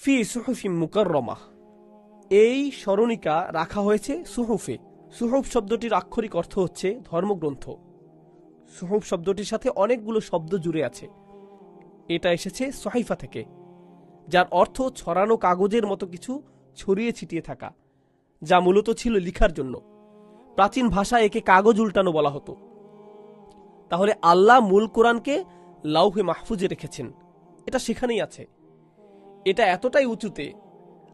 ফি সুহুফিন মুকাররমাহ, এই স্মরণিকা রাখা হয়েছে সুহুফে। সুহুফ শব্দটির আক্ষরিক অর্থ হচ্ছে ধর্মগ্রন্থ। সুহুফ শব্দটির সাথে অনেকগুলো শব্দ জুড়ে আছে। এটা এসেছে সহিফা থেকে, যার অর্থ ছড়ানো কাগজের মতো কিছু ছড়িয়ে ছিটিয়ে থাকা, যা মূলত ছিল লিখার জন্য। প্রাচীন ভাষায় একে কাগজ উল্টানো বলা হতো। তাহলে আল্লাহ মূল কোরআনকে লাউহে মাহফুজে রেখেছেন, এটা সেখানেই আছে। এটা এতটাই উঁচুতে,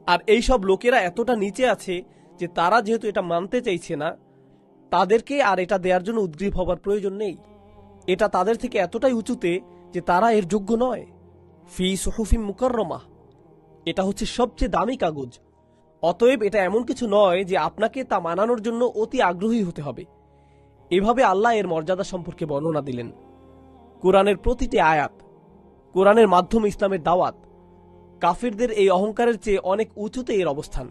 আর এই সব লোকেরা এতটা নিচে আছে যে তারা যেহেতু এটা মানতে চাইছে না, তাদেরকে আর এটা দেওয়ার জন্য উদ্গ্রীব হবার প্রয়োজন নেই। এটা তাদের থেকে এতটাই উঁচুতে যে তারা এর যোগ্য নয়। ফি সুহুফিন মুকাররমাহ, এটা হচ্ছে সবচেয়ে দামি কাগজ। অতএব এটা এমন কিছু নয় যে আপনাকে তা মানানোর জন্য অতি আগ্রহী হতে হবে। এভাবে আল্লাহ এর মর্যাদা সম্পর্কে বর্ণনা দিলেন। কোরআনের প্রতিটি আয়াত, কোরআনের মাধ্যমে ইসলামের দাওয়াত, কাফিরদের এই অহংকারের চেয়ে অনেক উঁচুতে এর অবস্থান,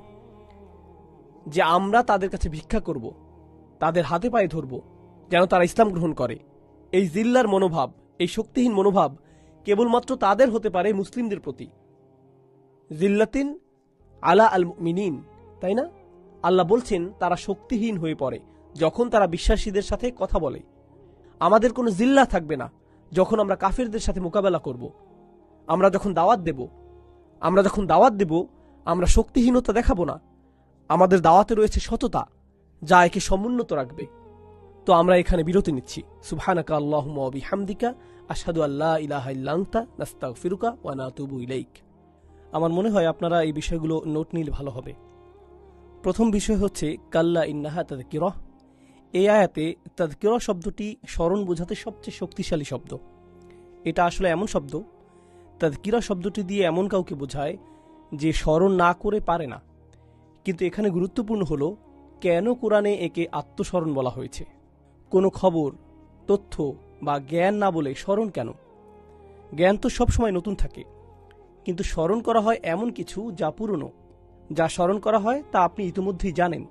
যে আমরা তাদের কাছে ভিক্ষা করব, তাদের হাতে পায়ে ধরব যেন তারা ইসলাম গ্রহণ করে। এই জিল্লার মনোভাব, এই শক্তিহীন মনোভাব কেবলমাত্র তাদের হতে পারে মুসলিমদের প্রতি। জিল্লাতিন আলা আল মুমিনিন, তাই না? আল্লাহ বলছেন তারা শক্তিহীন হয়ে পড়ে যখন তারা বিশ্বাসীদের সাথে কথা বলে। আমাদের কোনো জিল্লা থাকবে না যখন আমরা কাফিরদের সাথে মোকাবেলা করব। আমরা যখন দাওয়াত দেব আমরা শক্তিহীনতা দেখাবো না। আমাদের দাওয়াতে রয়েছে সততা, যা একে সমুন্নত রাখবে। তো আমরা এখানে বিরতি নিচ্ছি। সুবহানাকা আল্লাহুম্মা ওয়া বিহামদিকা আশহাদু আল্লা ইলাহা ইল্লা আনতা নাস্তাগফিরুকা ওয়া নাতুবু ইলাইক। আমার মনে হয় আপনারা এই বিষয়গুলো নোট নিলে ভালো হবে। প্রথম বিষয় হচ্ছে কাল্লা ইন্নাহা তাযকিরাহ। এই আয়াতে তাযকিরাহ শব্দটি স্মরণ বোঝাতে সবচেয়ে শক্তিশালী শব্দ। এটা আসলে এমন শব্দ, তাযকিরাহ শব্দটি দিয়ে এমন কাউকে বোঝায় যে স্মরণ না করে পারে না। কিন্তু এখানে গুরুত্বপূর্ণ হলো কেন কোরআনে একে আত্মস্মরণ বলা হয়েছে। কোনো খবর, তথ্য বা জ্ঞান না বলে স্মরণ কেন? জ্ঞান তো সবসময় নতুন থাকে, কিন্তু স্মরণ করা হয় এমন কিছু যা পুরনো। যা স্মরণ করা হয় তা আপনি ইতিমধ্যেই জানেন।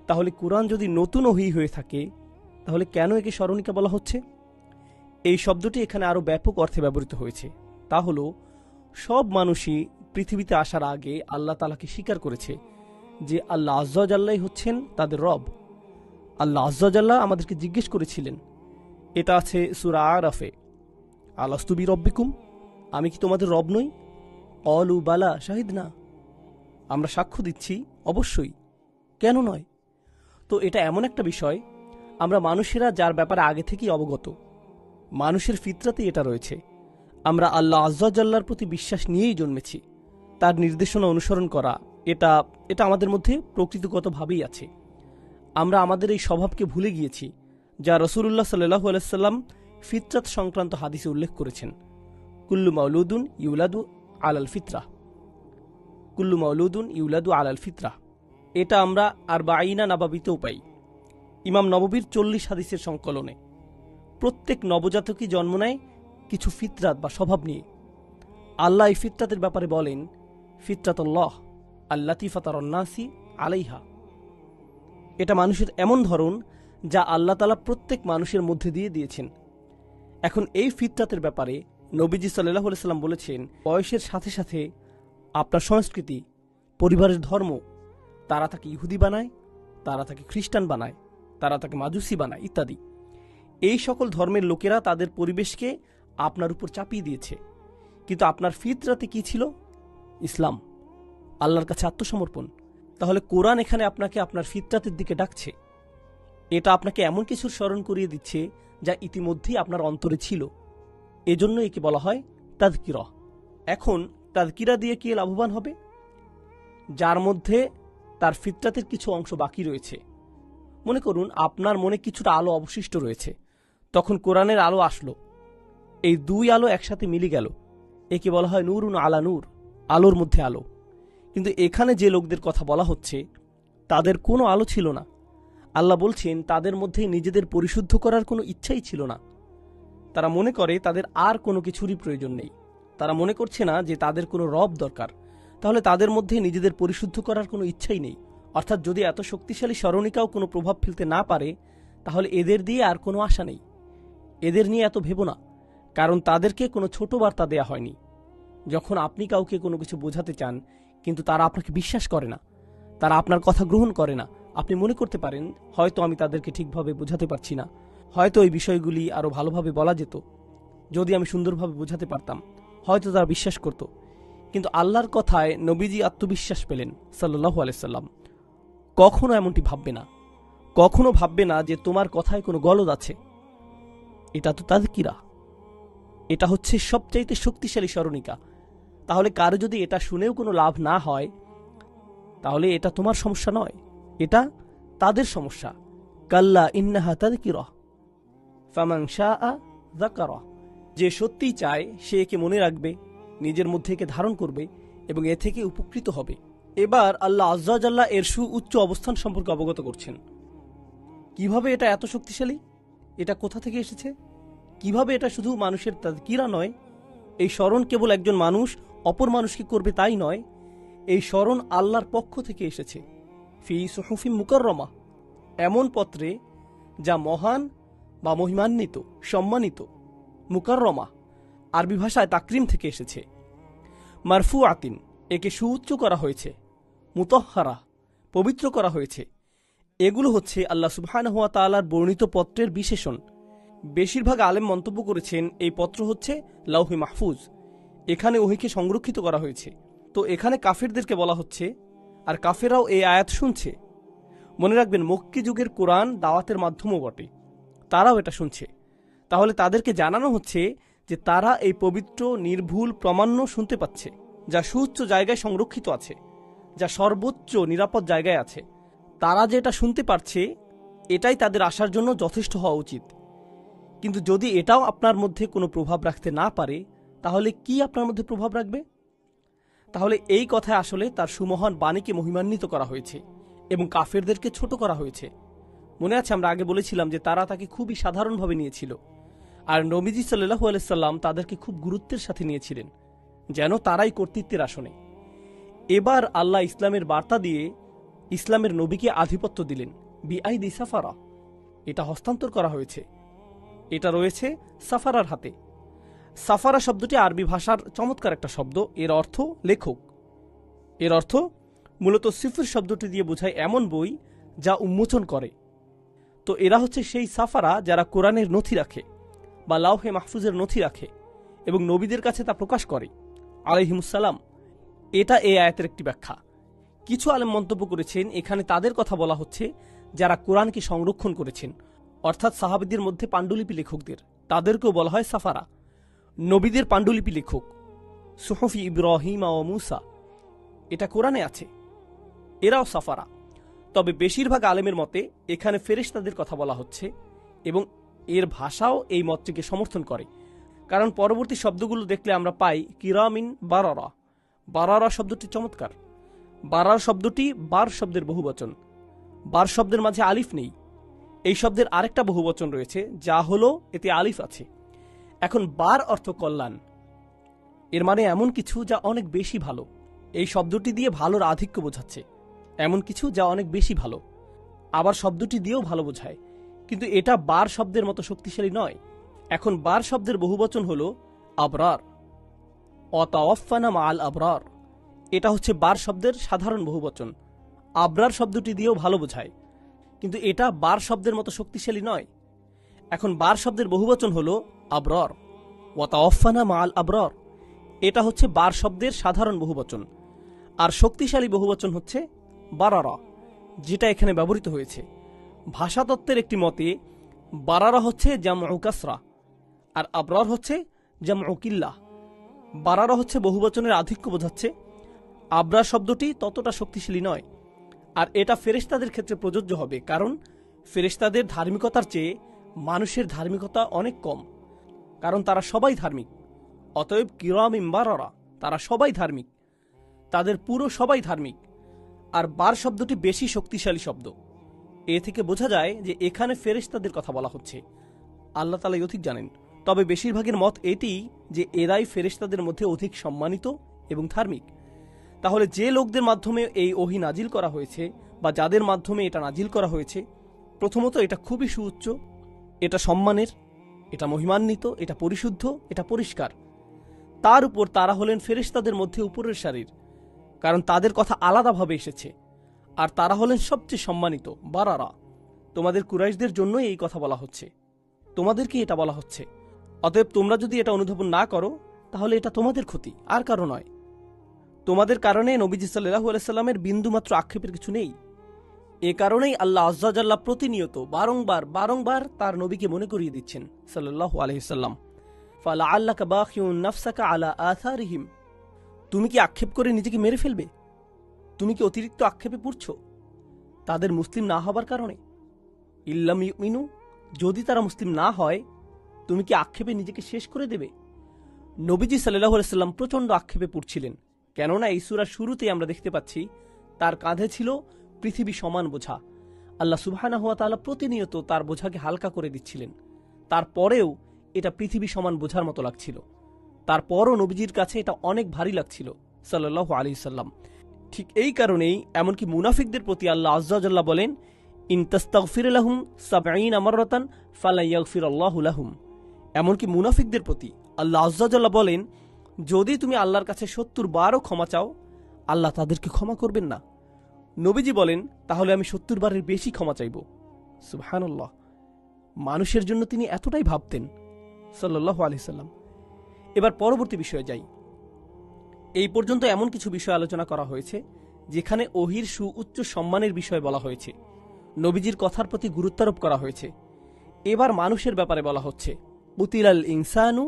তাহলে কোরআন যদি নতুন ওহী হয়ে থাকে, তাহলে কেন একে স্মরণিকা বলা হচ্ছে? এই শব্দটি এখানে আরও ব্যাপক অর্থে ব্যবহৃত হয়েছে। তা হল সব মানুষই পৃথিবীতে আসার আগে আল্লাহ তাআলাকে স্বীকার করেছে যে আল্লাহ আযজা ওয়া জাল্লাই হচ্ছেন তাদের রব। আল্লাহ আযজা ওয়া জাল্লা আমাদেরকে জিজ্ঞেস করেছিলেন, এটা আছে সূরা আরাফে, আলাস্তু বিরব্বিকুম, আমি কি তোমাদের রব নই? ক্বালু বালা শাহিদনা, আমরা সাক্ষ্য দিচ্ছি অবশ্যই, কেন নয়? তো এটা এমন একটা বিষয়, আমরা মানুষেরা যার ব্যাপারে আগে থেকেই অবগত। মানুষের ফিতরাতেই এটা রয়েছে। আমরা আল্লাহ আযজা ওয়া জাল্লার প্রতি বিশ্বাস নিয়েই জন্মেছি। তার নির্দেশনা অনুসরণ করা, এটা আমাদের মধ্যে প্রকৃতিগতভাবেই আছে। আমরা আমাদের এই স্বভাবকে ভুলে গিয়েছি, যা রাসূলুল্লাহ সাল্লাল্লাহু আলাইহি ওয়াসাল্লাম ফিতরাত সংক্রান্ত হাদিসে উল্লেখ করেছেন। কুল্লু মাউলুদুন ইউলাদু আলাল ফিতরাহ, কুল্লু মাউলুদুন ইউলাদু আলাল ফিতরাহ। এটা আমরা আরবাঈনা নাবাবিতেও পাই, ইমাম নববীর 40 হাদিসের সংকলনে। প্রত্যেক নবজাতকই জন্ম নেয় কিছু ফিতরাত বা স্বভাব নিয়ে। আল্লাহ এই ফিতরাতের ব্যাপারে বলেন, ফিতরাতুল্লাহ আল্লাতী ফাতারান নাসি আলাইহা। এটা মানুষের এমন ধরন যা আল্লাহ তাআলা প্রত্যেক মানুষের মধ্যে দিয়ে দিয়েছেন। এখন এই ফিতরাতের ব্যাপারে নবীজি সাল্লাল্লাহু আলাইহি সাল্লাম বলেছেন, বয়সের সাথে সাথে আপনার সংস্কৃতি, পরিবারের ধর্ম, তারা তাকে ইহুদি বানায়, তারা তাকে খ্রিস্টান বানায়, তারা তাকে মাজুসি বানায় ইত্যাদি। এই সকল ধর্মের লোকেরা তাদের পরিবেশকে আপনার উপর চাপিয়ে দিয়েছে। কিন্তু আপনার ফিতরাতে কি ছিল? ইসলাম, আল্লাহর কাছে আত্মসমর্পণ। তাহলে কোরআন এখানে আপনাকে আপনার ফিতরাতের দিকে ডাকছে। এটা আপনাকে এমন কিছুর স্মরণ করিয়ে দিচ্ছে যা ইতিমধ্যেই আপনার অন্তরে ছিল। এজন্য একে বলা হয় তাযকিরাহ। এখন তাযকিরা দিয়ে কে লাভবান হবে? যার মধ্যে তার ফিতরাতের কিছু অংশ বাকি রয়েছে। মনে করুন আপনার মনে কিছুটা আলো অবশিষ্ট রয়েছে, তখন কোরআনের আলো আসলো, এই দুই আলো একসাথে মিলে গেল, একে বলা হয় নূরুন আলা নূর, আলোর মধ্যে আলো। কিন্তু এখানে যে লোকদের কথা বলা হচ্ছে তাদের কোনো আলো ছিল না। আল্লাহ বলছেন তাদের মধ্যে নিজেদের পরিশুদ্ধ করার কোনো ইচ্ছাই ছিল না। তারা মনে করে তাদের আর কোনো কিছুরই প্রয়োজন নেই। তারা মনে করছে না যে তাদের কোনো রব দরকার। তাহলে তাদের মধ্যে নিজেদের পরিশুদ্ধ করার কোনো ইচ্ছাই নেই। অর্থাৎ যদি এত শক্তিশালী স্মরণিকাও কোনো প্রভাব ফেলতে না পারে, তাহলে এদের দিয়ে আর কোনো আশা নেই। এদের নিয়ে এত ভেবো না, কারণ তাদেরকে কোনো ছোট বার্তা দেয়া হয়নি। যখন আপনি কাউকে কোনো কিছু বোঝাতে চান কিন্তু তারা আপনাকে বিশ্বাস করে না, তারা আপনার কথা গ্রহণ করে না, আপনি মনে করতে পারেন হয়তো আমি তাদেরকে ঠিকভাবে বোঝাতে পারছি না, হয়তো এই বিষয়গুলি আরও ভালোভাবে বলা যেত, যদি আমি সুন্দরভাবে বোঝাতে পারতাম হয়তো তারা বিশ্বাস করত। কিন্তু আল্লাহর কথায় নবীজি আত্মবিশ্বাস পেলেন সাল্লাল্লাহু আলাইহি সাল্লাম। কখনো এমনটি ভাববে না, কখনো ভাববে না যে তোমার কথায় কোনো গলদ আছে। এটা তো তাযকিরা, এটা হচ্ছে সবচাইতে শক্তিশালী স্মরণিকা। তাহলে কারো যদি এটা শুনেও কোনো লাভ না হয়, তাহলে এটা তোমার সমস্যা নয়, এটা তাদের সমস্যা। কাল্লা ইন্নাহা তাযকিরা ফামান শাআ যাকারা। যে সত্যিই চায় সে একে মনে রাখবে, নিজের মধ্যে একে ধারণ করবে এবং এ থেকে উপকৃত হবে। এবার আল্লাহ আযজা ওয়া জাল্লা এর সুউচ্চ অবস্থান সম্পর্কে অবগত করছেন। কিভাবে এটা এত শক্তিশালী, এটা কোথা থেকে এসেছে, কিভাবে এটা শুধু মানুষের তাযকিরা নয়, এই স্মরণ কেবল একজন মানুষ অপর মানুষকে করবে তাই নয়, এই স্মরণ আল্লাহর পক্ষ থেকে এসেছে। ফি সুহুফিন মুকাররমা, এমন পত্রে যা মহান বা মহিমান্বিত, সম্মানিত। মুকাররমা আরবি ভাষায় তাকরিম থেকে এসেছে। মারফুআতিন, একে সুউচ্চ করা হয়েছে। মুতাহহারা, পবিত্র করা হয়েছে। এগুলো হচ্ছে আল্লাহ সুবহানাহু ওয়া তাআলার বর্ণিত পত্রের বিশেষণ। বেশিরভাগ আলেম মন্তব্য করেছেন এই পত্র হচ্ছে লাউহে মাহফুজ, এখানে ওহীকে সংরক্ষিত করা হয়েছে। তো এখানে কাফেরদেরকে বলা হচ্ছে, আর কাফেরাও এই আয়াত শুনছে। মনে রাখবেন মক্কি যুগের কোরআন দাওয়াতের মাধ্যমও বটে, তারাও এটা শুনছে। তাহলে তাদেরকে জানানো হচ্ছে যে তারা এই পবিত্র নির্ভুল প্রমাণ্য শুনতে পাচ্ছে, যা সুউচ্চ জায়গায় সংরক্ষিত আছে, যা সর্বোচ্চ নিরাপদ জায়গায় আছে। তারা যে এটা শুনতে পারছে এটাই তাদের আসার জন্য যথেষ্ট হওয়া উচিত। কিন্তু যদি এটাও আপনার মধ্যে কোনো প্রভাব রাখতে না পারে, তাহলে কি আপনার মধ্যে প্রভাব রাখবে? তাহলে এই কথায় আসলে তার সুমহান বাণীকে মহিমান্বিত করা হয়েছে এবং কাফেরদেরকে ছোট করা হয়েছে। মনে আছে আমরা আগে বলেছিলাম যে তারা তাকে খুবই সাধারণভাবে নিয়েছিল, আর নবীজি সাল্লাল্লাহু আলাইহি সাল্লাম তাদেরকে খুব গুরুত্বের সাথে নিয়েছিলেন, যেন তারাই কর্তৃত্বের আসনে। এবার আল্লাহ ইসলামের বার্তা দিয়ে ইসলামের নবীকে আধিপত্য দিলেন। বিআইদি সাফারা, এটা হস্তান্তর করা হয়েছে, এটা রয়েছে সাফারার হাতে। সাফারা শব্দটি আরবি ভাষার চমৎকার একটা শব্দ। এর অর্থ লেখক। এর অর্থ মূলত সিফর শব্দটি দিয়ে বোঝায় এমন বই যা উন্মোচন করে। তো এরা হচ্ছে সেই সাফারা যারা কোরআনের নথি রাখে বা লাউহে মাহফুজের নথি রাখে এবং নবীদের কাছে তা প্রকাশ করে আলাইহিমুসসালাম। এটা এই আয়াতের একটি ব্যাখ্যা। কিছু আলেম মন্তব্য করেছেন এখানে তাদের কথা বলা হচ্ছে যারা কোরআনকে সংরক্ষণ করেছেন, অর্থাৎ সাহাবীদের মধ্যে পাণ্ডুলিপি লেখকদের, তাদেরকেও বলা হয় সাফারা। নবীদের পাণ্ডুলিপি লেখক সুহুফি ইব্রাহিম ও মুসা, এটা কোরআনে আছে, এরাও সাফারা। তবে বেশিরভাগ আলেমের মতে এখানে ফেরেশতাদের কথা বলা হচ্ছে এবং এর ভাষাও এই মতটিকে সমর্থন করে। কারণ পরবর্তী শব্দগুলো দেখলে আমরা পাই কিরামিন বারারা। বারারা শব্দটি চমৎকার। বারার শব্দটি বার শব্দের বহুবচন। বার শব্দের মাঝে আলিফ নেই। এই শব্দের আরেকটা বহুবচন রয়েছে যা হলো এতে আলিফ আছে। এখন বার অর্থ কল্যাণ, এর মানে এমন কিছু যা অনেক বেশি ভালো। এই শব্দটি দিয়ে ভালোর আধিক্য বোঝাচ্ছে, এমন কিছু যা অনেক বেশি ভালো। আবার শব্দটি দিয়েও ভালো বোঝায়, কিন্তু এটা বার শব্দের মতো শক্তিশালী নয়। এখন বার শব্দের বহুবচন হলো আবরার। অতাওয়াফানা মাআল আবরার, এটা হচ্ছে বার শব্দের সাধারণ বহুবচন। আবরার শব্দটি দিয়েও ভালো বোঝায়, কিন্তু এটা বার শব্দের মতো শক্তিশালী নয়। এখন বার শব্দের বহুবচন হলো আবরার। ওয়াতাওয়াফানা মাআল আবরার, এটা হচ্ছে বার শব্দের সাধারণ বহুবচন। আর শক্তিশালী বহুবচন হচ্ছে বারারা, যেটা এখানে ব্যবহৃত হয়েছে। ভাষাতত্ত্বের একটি মতে বারারা হচ্ছে জামউ কাসরা আর আবরার হচ্ছে জামউ কিল্লাহ। বারারা হচ্ছে বহুবচনের আধিক্য বোঝাচ্ছে, আবরার শব্দটি ততটা শক্তিশালী নয়। আর এটা ফেরেশতাদের ক্ষেত্রে প্রযোজ্য হবে, কারণ ফেরেশতাদের ধার্মিকতার চেয়ে মানুষের ধার্মিকতা অনেক কম, কারণ তারা সবাই ধার্মিক। অতএব কিরামিন বারারা, তারা সবাই ধার্মিক, তাদের পুরো সবাই ধার্মিক। আর বার শব্দটি বেশি শক্তিশালী শব্দ। এ থেকে বোঝা যায় যে এখানে ফেরেশতাদের কথা বলা হচ্ছে। আল্লাহ তাআলাই অধিক জানেন। তবে বেশিরভাগের মত এটি যে এরাই ফেরেশতাদের মধ্যে অধিক সম্মানিত এবং ধার্মিক। তাহলে যে লোকদের মাধ্যমে এই ওহী নাজিল করা হয়েছে বা যাদের মাধ্যমে এটা নাজিল করা হয়েছে, প্রথমত এটা খুবই সুউচ্চ, এটা সম্মানের, এটা মহিমান্বিত, এটা পরিশুদ্ধ, এটা পরিষ্কার। তার উপর তারা হলেন ফেরেশতাদের মধ্যে উপরের সারির, কারণ তাদের কথা আলাদাভাবে এসেছে। আর তারা হলেন সবচেয়ে সম্মানিত বারারা। তোমাদের কুরাইশদের জন্যই এই কথা বলা হচ্ছে, তোমাদেরকে এটা বলা হচ্ছে। অতএব তোমরা যদি এটা অনুধাবন না করো তাহলে এটা তোমাদের ক্ষতি, আর কারো নয়। তোমাদের কারণে নবীজি সাল্লাল্লাহু আলাইহি সাল্লামের বিন্দুমাত্র আক্ষেপের কিছু নেই। এ কারণেই আল্লাহ আজ্জা জাল্লা প্রতিনিয়ত বারংবার তার নবীকে মনে করিয়ে দিচ্ছেন সাল্লাল্লাহু আলাইহি সাল্লাম, ফালাআল্লাকা বাখিউন নাফসাকা আলা আথারিহিম। তুমি কি আক্ষেপ করে নিজেকে মেরে ফেলবে? তুমি কি অতিরিক্ত আক্ষেপে পড়ছো তাদের মুসলিম না হবার কারণে? ইল্লাম ইউমিনু, যদি তারা মুসলিম না হয় তুমি কি আক্ষেপে নিজেকে শেষ করে দেবে? নবীজি সাল্লাল্লাহু আলাইহি সাল্লাম প্রচণ্ড আক্ষেপে পড়ছিলেন, কেননা এই সূরার শুরুতেই আমরা দেখতে পাচ্ছি তার কাঁধে ছিল পৃথিবী সমান বোঝা। আল্লাহ সুবহানাহু ওয়া তাআলা প্রতিনিয়ত তার বোঝাকে হালকা করে দিচ্ছিলেন। তারপরেও এটা পৃথিবী সমান বোঝার মতো লাগছিল, তারপরও নবীজির কাছে এটা অনেক ভারী লাগছিল সাল্লাল্লাহু আলাইহি সাল্লাম। ঠিক এই কারণেই এমনকি মুনাফিকদের প্রতি আল্লাহ আজ্জা জাল্লা বলেন, ইন তাস্তাগফির লাহুম ৭০ মাররাতান ফালা ইয়াগফিরাল্লাহু লাহুম। এমনকি মুনাফিকদের প্রতি আল্লাহ আজ্জা জাল্লা বলেন, যদি তুমি আল্লাহর কাছে ৭০ বারও ক্ষমা চাও আল্লাহ তাদেরকে ক্ষমা করবেন না। নবীজি বলেন, তাহলে আমি ৭০ বারের বেশি ক্ষমা চাইব। সুবহানাল্লাহ, মানুষের জন্য তিনি এতটাই ভাবতেন সাল্লাল্লাহু আলাইহি সাল্লাম। এবার পরবর্তী বিষয়ে যাই। এই পর্যন্ত এমন কিছু বিষয় আলোচনা করা হয়েছে যেখানে ওহির সুউচ্চ সম্মানের বিষয় বলা হয়েছে, নবীজির কথার প্রতি গুরুত্বারোপ করা হয়েছে। এবার মানুষের ব্যাপারে বলা হচ্ছে, কুতিলাল ইনসানু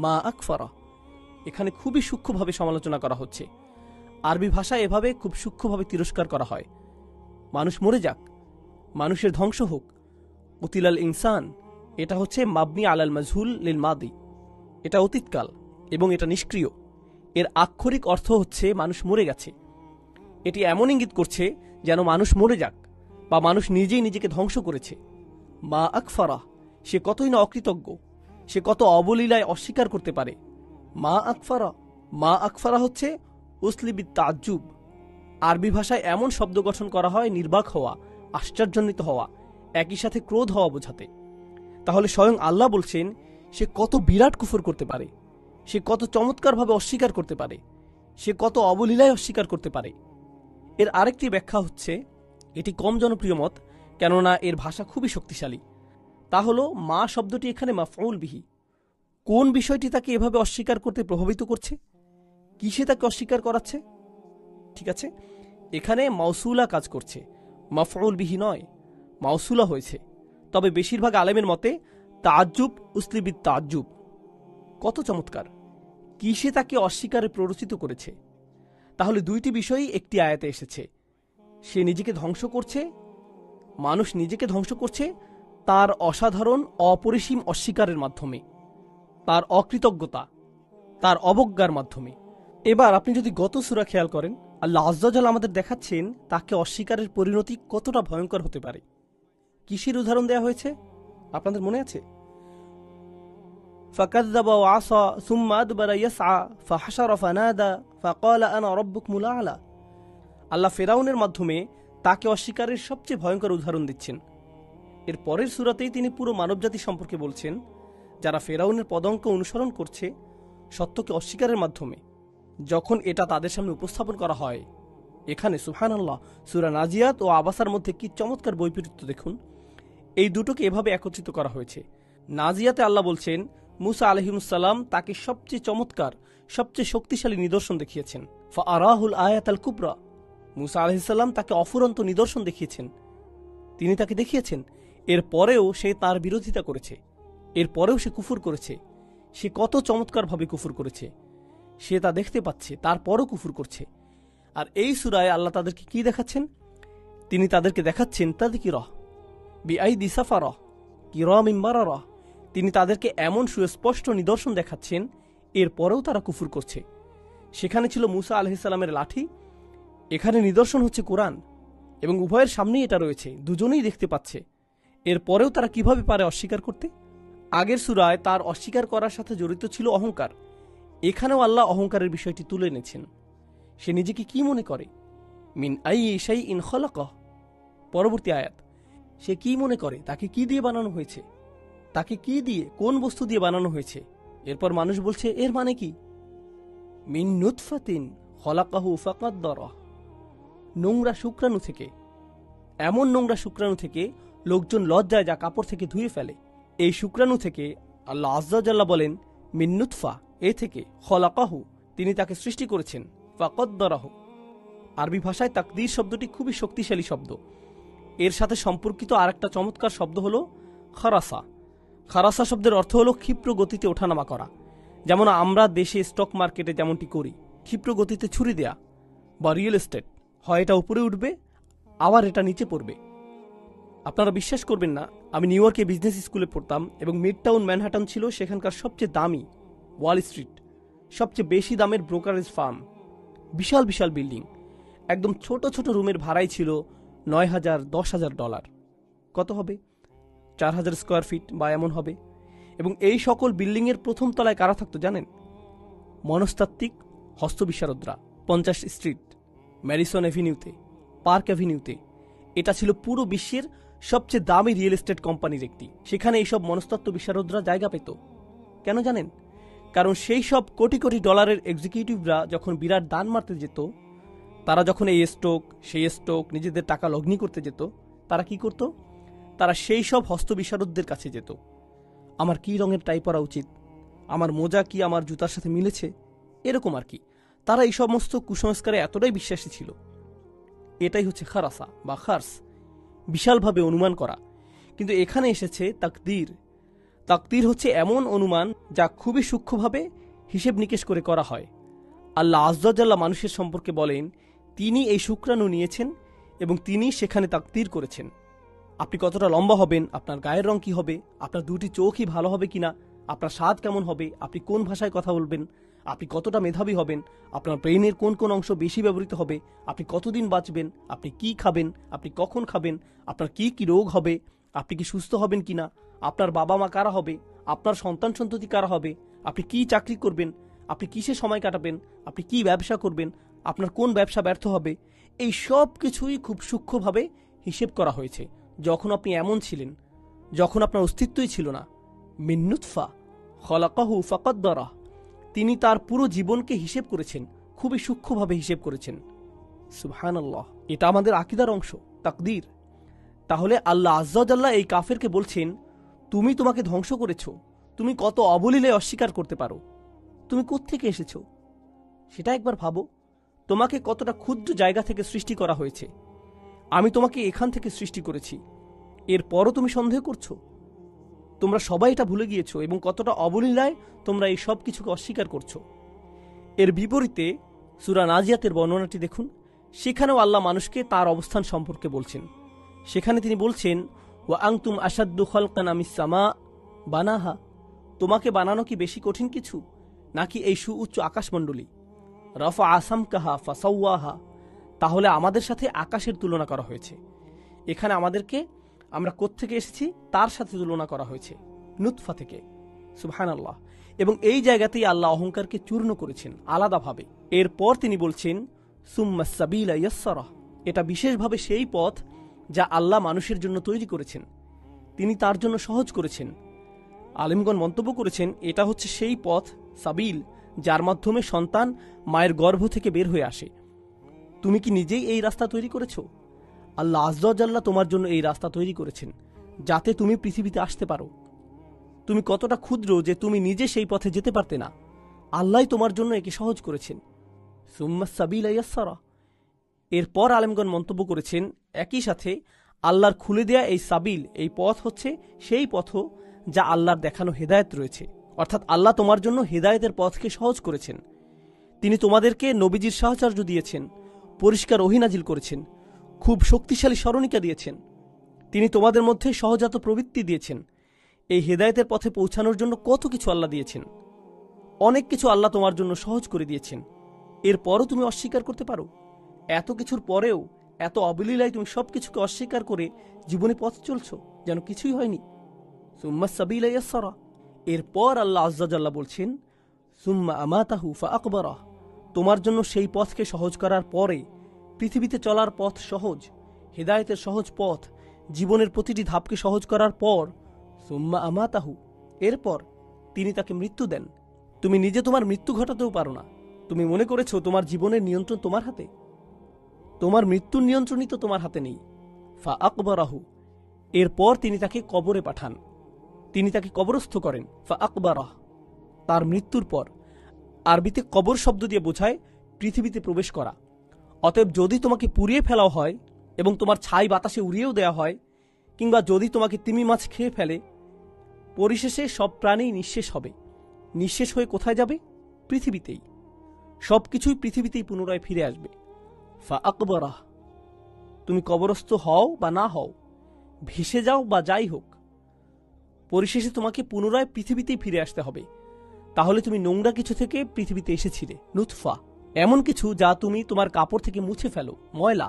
মা আকফারা। এখানে খুবই সূক্ষ্মভাবে সমালোচনা করা হচ্ছে। আরবি ভাষায় এভাবে খুব সূক্ষ্মভাবে তিরস্কার করা হয়, মানুষ মরে যাক, মানুষের ধ্বংস হোক। কুতিলাল ইনসান, এটা হচ্ছে মাবনি আলাল মাজহুল লিল মাদি, এটা অতীতকাল এবং এটা নিষ্ক্রিয়। এর আক্ষরিক অর্থ হচ্ছে মানুষ মরে গেছে। এটি এমন ইঙ্গিত করছে যেন মানুষ মরে যাক বা মানুষ নিজেই নিজেকে ধ্বংস করেছে। মা আকফারা, সে কতই না অকৃতজ্ঞ, সে কত অবলীলায় অস্বীকার করতে পারে। মা আকফারা হচ্ছে উসলিবিত তাজ্জুব। আরবি ভাষায় এমন শব্দ গঠন করা হয় নির্বাক হওয়া, আশ্চর্যান্বিত হওয়া, একই সাথে ক্রোধ হওয়া বোঝাতে। তাহলে স্বয়ং আল্লাহ বলছেন সে কত বিরাট কুফর করতে পারে, সে কত চমৎকারভাবে অস্বীকার করতে পারে, সে কত অবলীলায় অস্বীকার করতে পারে। এর আরেকটি ব্যাখ্যা হচ্ছে, এটি কম জনপ্রিয় মত, কেননা এর ভাষা খুবই শক্তিশালী। তা হলো মা শব্দটি এখানে মাফউল বিহি। কোন বিষয়টি তাকে এভাবে অস্বীকার করতে প্রভাবিত করছে? কিসে তাকে অস্বীকার করাচ্ছে? ঠিক আছে, এখানে মাউসুলা কাজ করছে, মাফউল বিহি নয়, মাউসুলা হয়েছে। তবে বেশিরভাগ আলেমের মতে তাজ্জুব উসলিবিত তাজ্জুব। কত চমৎকার! কিসে তাকে অস্বীকারে প্ররোচিত করেছে? তাহলে দুইটি বিষয়ই একটি আয়াতে এসেছে। সে নিজেকে ধ্বংস করছে, মানুষ নিজেকে ধ্বংস করছে তার অসাধারণ অপরিসীম অস্বীকারের মাধ্যমে, তার অকৃতজ্ঞতা, তার অবজ্ঞার মাধ্যমে। এবার আপনি যদি গত সূরা খেয়াল করেন, আল্লাহ আজ্জা ওয়া জাল্লা আমাদের দেখাচ্ছেন তাকে অস্বীকারের পরিণতি কতটা ভয়ঙ্কর হতে পারে। কিসের উদাহরণ দেওয়া হয়েছে আপনাদের মনে আছে? ফাকাযযাবা ওয়া আসা সুম্মা আদবারা ইয়াসআ ফাহাশারা ফানাদা ফাকালা আনা রাব্বুকুমুল আ'লা। আল্লাহ ফেরাউনের মাধ্যমে তাকে অস্বীকারের সবচেয়ে ভয়ঙ্কর উদাহরণ দিচ্ছেন। এর পরের সূরাতেই তিনি পুরো মানবজাতি সম্পর্কে বলছেন, যারা ফেরাউনের পদঙ্ক অনুসরণ করছে সত্যকে অস্বীকারের মাধ্যমে, যখন এটা তাদের সামনে উপস্থাপন করা হয়। এখানে সুবহানাল্লাহ, সূরা নাজিয়াত ও আবাসার মধ্যে কি চমৎকার বৈপরীত্য দেখুন। এই দুটোকে এভাবে একত্রিত করা হয়েছে। নাজিয়াতে আল্লাহ বলছেন মুসা আলাইহিসসালাম তাকে সবচেয়ে চমৎকার, সবচেয়ে শক্তিশালী নিদর্শন দেখিয়েছেন। ফাআরাহুল আয়াতাল কুবরা, মুসা আলাইহিসসালাম তাকে অফুরন্ত নিদর্শন দেখিয়েছেন, তিনি তাকে দেখিয়েছেন। এরপরেও সে তার বিরোধিতা করেছে, এরপরেও সে কুফর করেছে। সে কত চমৎকারভাবে কুফর করেছে, সে তা দেখতে পাচ্ছে, তারপরও কুফর করছে। আর এই সূরায় আল্লাহ তাদেরকে কি দেখাচ্ছেন? তিনি তাদেরকে দেখাচ্ছেন তাযকিরা বিআইদি সাফারা কিরামিন বারারা। তিনি তাদেরকে এমন সুস্পষ্ট নিদর্শন দেখাচ্ছেন, এরপরেও তারা কুফর করছে। সেখানে ছিল মুসা আলাইহিস সালামের লাঠি, এখানে নিদর্শন হচ্ছে কোরআন, এবং উভয়ের সামনেই এটা রয়েছে, দুজনেই দেখতে পাচ্ছে। এরপরেও তারা কিভাবে পারে অস্বীকার করতে? আগের সূরায় তার অস্বীকার করার সাথে জড়িত ছিল অহংকার। এখানেও আল্লাহ অহংকারের বিষয়টি তুলে এনেছেন। সে নিজেকে কি মনে করে? মিন আইয়ি শাইইন খালাকাহ। পরবর্তী আয়াত, সে কি মনে করে তাকে কি দিয়ে বানানো হয়েছে, তাকে কি দিয়ে, কোন বস্তু দিয়ে বানানো হয়েছে? এরপর মানুষ বলছে এর মানে কি? মিন নুতফাতিন খলাকাহু ফাকাদ্দারাহ, নোংরা শুক্রাণু থেকে, এমন নোংরা শুক্রাণু থেকে লোকজন লজ্জায় যা কাপড় থেকে ধুয়ে ফেলে। এই শুক্রাণু থেকে আল্লাহ আযজা জাল্লা বলেন মিন নুতফা, এ থেকে, খলাকাহু, তিনি তাকে সৃষ্টি করেছেন, ফাকাদ্দারাহু। আরবি ভাষায় তাকদীর শব্দটি খুবই শক্তিশালী শব্দ। এর সাথে সম্পর্কিত আরেকটা চমৎকার শব্দ হলো খারাসা। খারাসা শব্দের অর্থ হলো ক্ষিপ্র গতিতে ওঠানামা করা। যেমন আমরা দেশে স্টক মার্কেটে যেমনটি করি, ক্ষিপ্র গতিতে ছুরি দেয়া, বা রিয়েল এস্টেট, হয় এটা উপরে উঠবে আবার এটা নিচে পড়বে। আপনারা বিশ্বাস করবেন না, আমি নিউ ইয়র্কে বিজনেস স্কুলে পড়তাম এবং মিড টাউন ম্যানহাটন ছিল সেখানকার সবচেয়ে দামি ওয়াল স্ট্রিট, সবচেয়ে বেশি দামের ব্রোকারেজ ফার্ম, বিশাল বিশাল বিল্ডিং। একদম ছোট ছোট রুমের ভাড়াই ছিল $9,000 $10,000। কত হবে? 4,000 স্কোয়ার ফিট বা এমন হবে। এবং এই সকল বিল্ডিংয়ের প্রথম তলায় কারা থাকতো জানেন? মনস্তাত্ত্বিক, হস্তবিশারদরা। 50 স্ট্রিট, ম্যারিসন অ্যাভিনিউতে, পার্ক অ্যাভিনিউতে। এটা ছিল পুরো বিশ্বের সবচেয়ে দামি রিয়েল এস্টেট কোম্পানির একটি। সেখানে এইসব মনস্তত্ত্ব বিশারদরা জায়গা পেত। কেন জানেন? কারণ সেই সব কোটি কোটি ডলারের এক্সিকিউটিভরা যখন বিরাট দান মারতে যেত, তারা যখন এই স্টক সেই স্টক নিজেদের টাকা লগ্নি করতে যেত, তারা কি করত? তারা সেই সব হস্তবিশারদদের কাছে যেত। আমার কি রঙের টাই পরা উচিত, আমার মোজা কি আমার জুতার সাথে মিলেছে, এরকম আর কি। তারা এই সমস্ত কুসংস্কারে এতটাই বিশ্বাসী ছিল। এটাই হচ্ছে খারাসা বা খার্স, বিশালভাবে অনুমান করা। কিন্তু এখানে এসেছে তাকদীর। তাকদীর হচ্ছে এমন অনুমান যা খুবই সূক্ষ্মভাবে হিসেব নিকেশ করে করা হয়। আল্লাহ আযজা জাল্লা মানুষের সম্পর্কে বলেন, তিনি এই শুক্রাণু নিয়েছেন এবং তিনি সেখানে তাকদীর করেছেন। আপনি কতটা লম্বা হবেন, আপনার গায়ের রং কি হবে, আপনার দুটি চোখই ভালো হবে কিনা, আপনার স্বাদ কেমন হবে, আপনি কোন ভাষায় কথা বলবেন, আপনি কতটা মেধাবী হবেন, আপনার ব্রেইনের কোন কোন অংশ বেশি ব্যবহৃত হবে, আপনি কতদিন বাঁচবেন, আপনি কি খাবেন, আপনি কখন খাবেন, আপনার কি কি রোগ হবে, আপনি কি সুস্থ হবেন কিনা, আপনার বাবা মা কারা হবে, আপনার সন্তান সন্ততি কারা হবে, আপনি কি চাকরি করবেন, আপনি কিসে সময় কাটাবেন, আপনি কি ব্যবসা করবেন, আপনার কোন ব্যবসা ব্যর্থ হবে, এই সব কিছুই খুব সূক্ষ্মভাবে হিসেব করা হয়েছে। যখন আপনি এমন ছিলেন, যখন আপনার অস্তিত্বই ছিল না। মিন নুতফা খলাকাহু ফাকাদ্দারাহ, তিনি তার পুরো জীবনকে হিসেব করেছেন, খুবই সূক্ষ্মভাবে হিসেব করেছেন। সুবহানাল্লাহ, এটা আমাদের আকীদার অংশ, তাকদীর। তাহলে আল্লাহ আযজা জাল্লা এই কাফেরকে বলছেন, তুমি তোমাকে ধ্বংস করেছ, তুমি কত অবলীলে অস্বীকার করতে পারো, তুমি কোত্থেকে এসেছো সেটা একবার ভাবো। তোমাকে কতটা ক্ষুদ্র জায়গা থেকে সৃষ্টি করা হয়েছে, আমি তোমাকে এখান থেকে সৃষ্টি করেছি, এরপরও তুমি সন্দেহ করছো। তোমরা সবাই এটা ভুলে গিয়েছো এবং কতটা অবলীলায় তোমরা এই সব কিছুকে অস্বীকার করছো। এর বিপরীতে সূরা নাজিয়াতের বর্ণনাটি দেখুন। সেখানেও আল্লাহ মানুষকে তার অবস্থান সম্পর্কে বলছেন। সেখানে তিনি বলছেন, ওয়া আনতুম আশাদ্দু খালকান আমিস সামা বানাহা, তোমাকে বানানো কি বেশি কঠিন কিছু, নাকি এই সুউচ্চ আকাশমণ্ডলী? রাফা আসামকাহা ফাসাওয়াহা, তাহলে আমাদের সাথে আকাশের তুলনা করা হয়েছে। এখানে আমাদেরকে, আমরা কোত্থেকে এসেছি তার সাথে তুলনা করা হয়েছে, নুতফা থেকে। সুবহানাল্লাহ। এবং এই জায়গাতেই আল্লাহ অহংকারকে চূর্ণ করেছেন আলাদাভাবে। এরপর তিনি বলছেন, সুম্মা সাবিলা ইয়াসসারা, এটা বিশেষভাবে সেই পথ যা আল্লাহ মানুষের জন্য তৈরি করেছেন, তিনি তার জন্য সহজ করেছেন। আলেমগণ মন্তব্য করেছেন, এটা হচ্ছে সেই পথ সাবিল যার মাধ্যমে সন্তান মায়ের গর্ভ থেকে বের হয়ে আসে। তুমি কি নিজেই এই রাস্তা তৈরি করেছো? আল্লাহ আযজা জাল্লা তোমার জন্য এই রাস্তা তৈরি করেছেন যাতে তুমি পৃথিবীতে আসতে পারো। তুমি কতটা ক্ষুদ্র যে তুমি নিজে সেই পথে যেতে পারতে না, আল্লাহ তোমার জন্য একে সহজ করেছেন। সুম্মা সাবিলা ইয়াসসারা। এরপর আলেমগণ মন্তব্য করেছেন, একই সাথে আল্লাহর খুলে দেয়া এই সাবিল, এই পথ হচ্ছে সেই পথ যা আল্লাহর দেখানো হেদায়েত রয়েছে। অর্থাৎ আল্লাহ তোমার জন্য হেদায়েতের পথকে সহজ করেছেন। তিনি তোমাদেরকে নবীজির সাহচর্য দিয়েছেন, পরিষ্কার ওহী নাজিল করেছেন, খুব শক্তিশালী স্মরণিকা দিয়েছেন। তিনি তোমাদের মধ্যে সহজাত প্রবৃত্তি দিয়েছেন। এই হেদায়েতের পথে পৌঁছানোর জন্য কত কিছু আল্লাহ দিয়েছেন, অনেক কিছু আল্লাহ তোমার জন্য সহজ করে দিয়েছেন। এরপরও তুমি অস্বীকার করতে পারো? এত কিছুর পরেও এত অবলীলায় তুমি সবকিছুকে অস্বীকার করে জীবনে পথ চলছো যেন কিছুই হয়নি। সুম্মা সাবিলা ইয়াসসারা। এরপর আল্লাহ আযজা জাল্লা বলছেন, সুম্মা আমাতাহু ফাআকবারাহ, তোমার জন্য সেই পথকে সহজ করার পরে, পৃথিবীতে চলার পথ সহজ, হেদায়েতের সহজ পথ, জীবনের প্রতিটি ধাপকে সহজ করার পর, সুম্মা আমাতাহু, এরপর তিনি তাকে মৃত্যু দেন। তুমি নিজে তোমার মৃত্যু ঘটাতেও পারো না, তুমি মনে করেছো তোমার জীবনের নিয়ন্ত্রণ তোমার হাতে? তোমার মৃত্যুর নিয়ন্ত্রণই তো তোমার হাতে নেই। ফা আকবরাহু, এরপর তিনি তাকে কবরে পাঠান, তিনি তাকে কবরস্থ করেন। ফা আকবরাহ, তার মৃত্যুর পর। আরবিতে কবর শব্দ দিয়ে বোঝায় পৃথিবীতে প্রবেশ করা। অতএব যদি তোমাকে পুড়িয়ে ফেলাও হয় এবং তোমার ছাই বাতাসে উড়িয়েও দেওয়া হয়, কিংবা যদি তোমাকে তিমি মাছ খেয়ে ফেলে, পরিশেষে সব প্রাণী নিঃশেষ হবে। নিঃশেষ হয়ে কোথায় যাবে? পৃথিবীতেই। সবকিছুই পৃথিবীতেই পুনরায় ফিরে আসবে। ফা আকবরাহ, তুমি কবরস্থ হও বা না হও, ভেসে যাও বা যাই হোক, পরিশেষে তোমাকে পুনরায় পৃথিবীতেই ফিরে আসতে হবে। তাহলে তুমি নোংরা কিছু থেকে পৃথিবীতে এসেছিলে, নুতফা, এমন কিছু যা তুমি তোমার কাপড় থেকে মুছে ফেলো, ময়লা।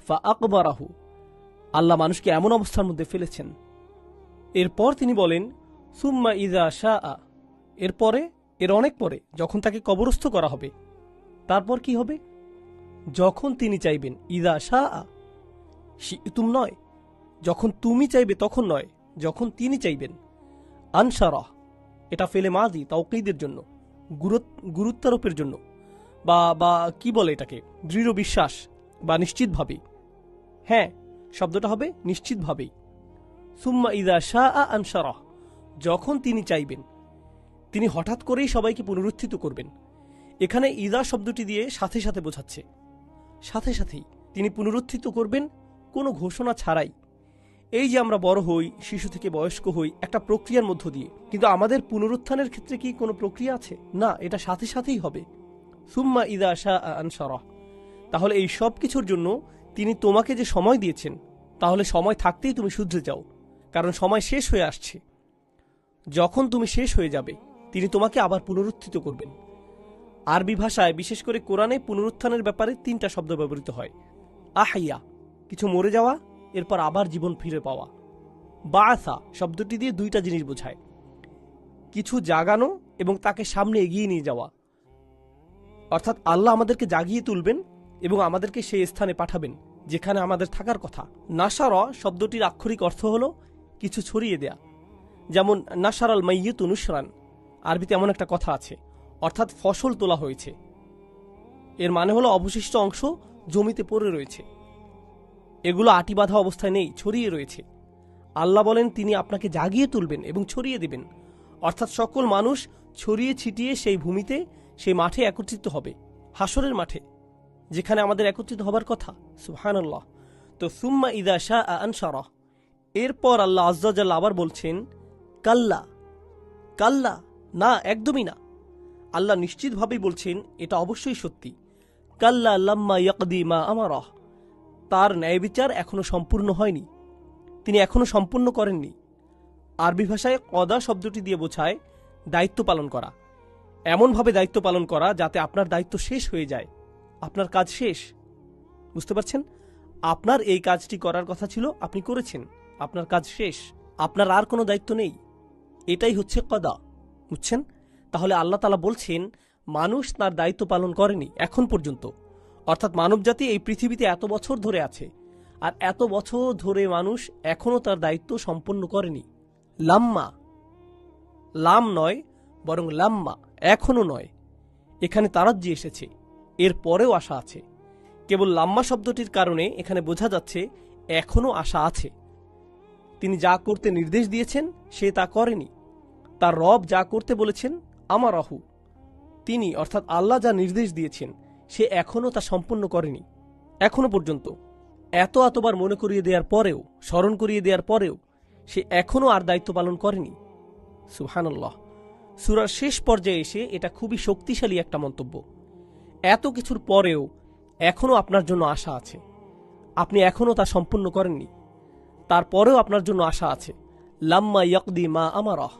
ফা আকবরাহু, আল্লাহ মানুষকে এমন অবস্থার মধ্যে ফেলেছেন। এরপর তিনি বলেন সুম্মা ইযা শাআ, এরপরে, এর অনেক পরে, যখন তাকে কবরস্থ করা হবে, তারপর কি হবে? যখন তিনি চাইবেন। ইযা শাআ, শি'তুম নয়, যখন তুমি চাইবে তখন নয়, যখন তিনি চাইবেন। আনশারাহ, এটা ফেলে মাজি তাওকীদের জন্য, গুরুত্বারোপের জন্য, বা বা কি বলে এটাকে, দৃঢ় বিশ্বাস বা নিশ্চিতভাবে। হ্যাঁ, শব্দটা হবে নিশ্চিতভাবেই। সুম্মা ইযা শাআ আনশারাহ, যখন তিনি চাইবেন। তিনি হঠাৎ করেই সবাইকে পুনরুত্থিত করবেন। এখানে ইযা শব্দটি দিয়ে সাথে সাথে বোঝাচ্ছে, সাথে সাথেই তিনি পুনরুত্থিত করবেন, কোনো ঘোষণা ছাড়াই। এই যে আমরা বড় হই, শিশু থেকে বয়স্ক হই একটা প্রক্রিয়ার মধ্য দিয়ে, কিন্তু আমাদের পুনরুত্থানের ক্ষেত্রে কি কোনো প্রক্রিয়া আছে? না, এটা সাথে সাথেই হবে। সুম্মা ইযা শাআ আনশারাহ, তাহলে এই সব কিছুর জন্য তিনি তোমাকে যে সময় দিয়েছেন, তাহলে সময় থাকতেই তুমি শুধরে যাও, কারণ সময় শেষ হয়ে আসছে। যখন তুমি শেষ হয়ে যাবে, তিনি তোমাকে আবার পুনরুত্থিত করবেন। আরবি ভাষায়, বিশেষ করে কোরআনে, পুনরুত্থানের ব্যাপারে 3টা শব্দ ব্যবহৃত হয়। আহইয়া, কিছু মরে যাওয়া, এরপর আবার জীবন ফিরে পাওয়া। বাআসা শব্দটি দিয়ে 2টা জিনিস বোঝায়, কিছু জাগানো এবং তাকে সামনে এগিয়ে নিয়ে যাওয়া। অর্থাৎ আল্লাহ আমাদেরকে জাগিয়ে তুলবেন এবং আমাদেরকে সেই স্থানে পাঠাবেন যেখানে আমাদের থাকার কথা। নাশারা শব্দটির আক্ষরিক অর্থ হল কিছু ছড়িয়ে দেয়া। যেমন নাশারাল মাইয়িতু নুশরান, আরবিতে এমন একটা কথা আছে, অর্থাৎ ফসল তোলা হয়েছে। এর মানে হলো অবশিষ্ট অংশ জমিতে পড়ে রয়েছে, এগুলো আটি বাঁধা অবস্থায় নেই, ছড়িয়ে রয়েছে। আল্লাহ বলেন তিনি আপনাকে জাগিয়ে তুলবেন এবং ছড়িয়ে দেবেন, অর্থাৎ সকল মানুষ ছড়িয়ে ছিটিয়ে সেই ভূমিতে, সেই মাঠে একত্রিত হবে, হাসরের মাঠে, যেখানে আমাদের একত্রিত হবার কথা। সুবহানাল্লাহ। তো সুম্মা ইযা শাআ আনশারাহ, এরপর আল্লাহ আযজা ওয়া জাল্লা আবার বলছেন কাল্লা, কাল্লা, না, একদমই না। আল্লাহ নিশ্চিতভাবেই বলছেন এটা অবশ্যই সত্যি। কাল্লা লাম্মা ইয়াকদি মা আমারাহ, তার ন্যায় বিচার এখনো সম্পূর্ণ হয়নি, তিনি এখনো সম্পূর্ণ করেননি। আরবি ভাষায় কদা শব্দটি দিয়ে বোঝায় দায়িত্ব পালন করা, এমনভাবে দায়িত্ব পালন করা যাতে আপনার দায়িত্ব শেষ হয়ে যায়, আপনার কাজ শেষ। বুঝতে পারছেন? আপনার এই কাজটি করার কথা ছিল, আপনি করেছেন, আপনার কাজ শেষ, আপনার আর কোনো দায়িত্ব নেই। এটাই হচ্ছে কদা। বুঝছেন? তাহলে আল্লাহ তাআলা বলছেন মানুষ তার দায়িত্ব পালন করেনি এখন পর্যন্ত, অর্থাৎ মানবজাতি এই পৃথিবীতে এত বছর ধরে আছে, আর এত বছর ধরে মানুষ এখনো তার দায়িত্ব সম্পন্ন করেনি। লাম্মা, লাম নয় বরং লাম্মা, এখনো নয়। এখানে তারাজ্জি এসেছে, এর পরেও আশা আছে। কেবল লাম্মা শব্দটির কারণে এখানে বোঝা যাচ্ছে এখনো আশা আছে। তিনি যা করতে নির্দেশ দিয়েছেন সে তা করেনি, তার রব যা করতে বলেছেন আমারাহু, তিনি অর্থাৎ আল্লাহ যা নির্দেশ দিয়েছেন সে এখনো তা সম্পন্ন করেনি। এখনো পর্যন্ত এতবার মনে করিয়ে দেওয়ার পরেও, স্মরণ করিয়ে দেওয়ার পরেও সে এখনো আর দায়িত্ব পালন করেনি। সুবহানাল্লাহ। সূরার শেষ পর্যায়ে এসে এটা খুবই শক্তিশালী একটা মন্তব্য। এত কিছুর পরেও এখনো আপনার জন্য আশা আছে, আপনি এখনো তা সম্পূর্ণ করেননি, তারপরেও আপনার জন্য আশা আছে। লাম্মা ইয়াকদি মা আমারাহ,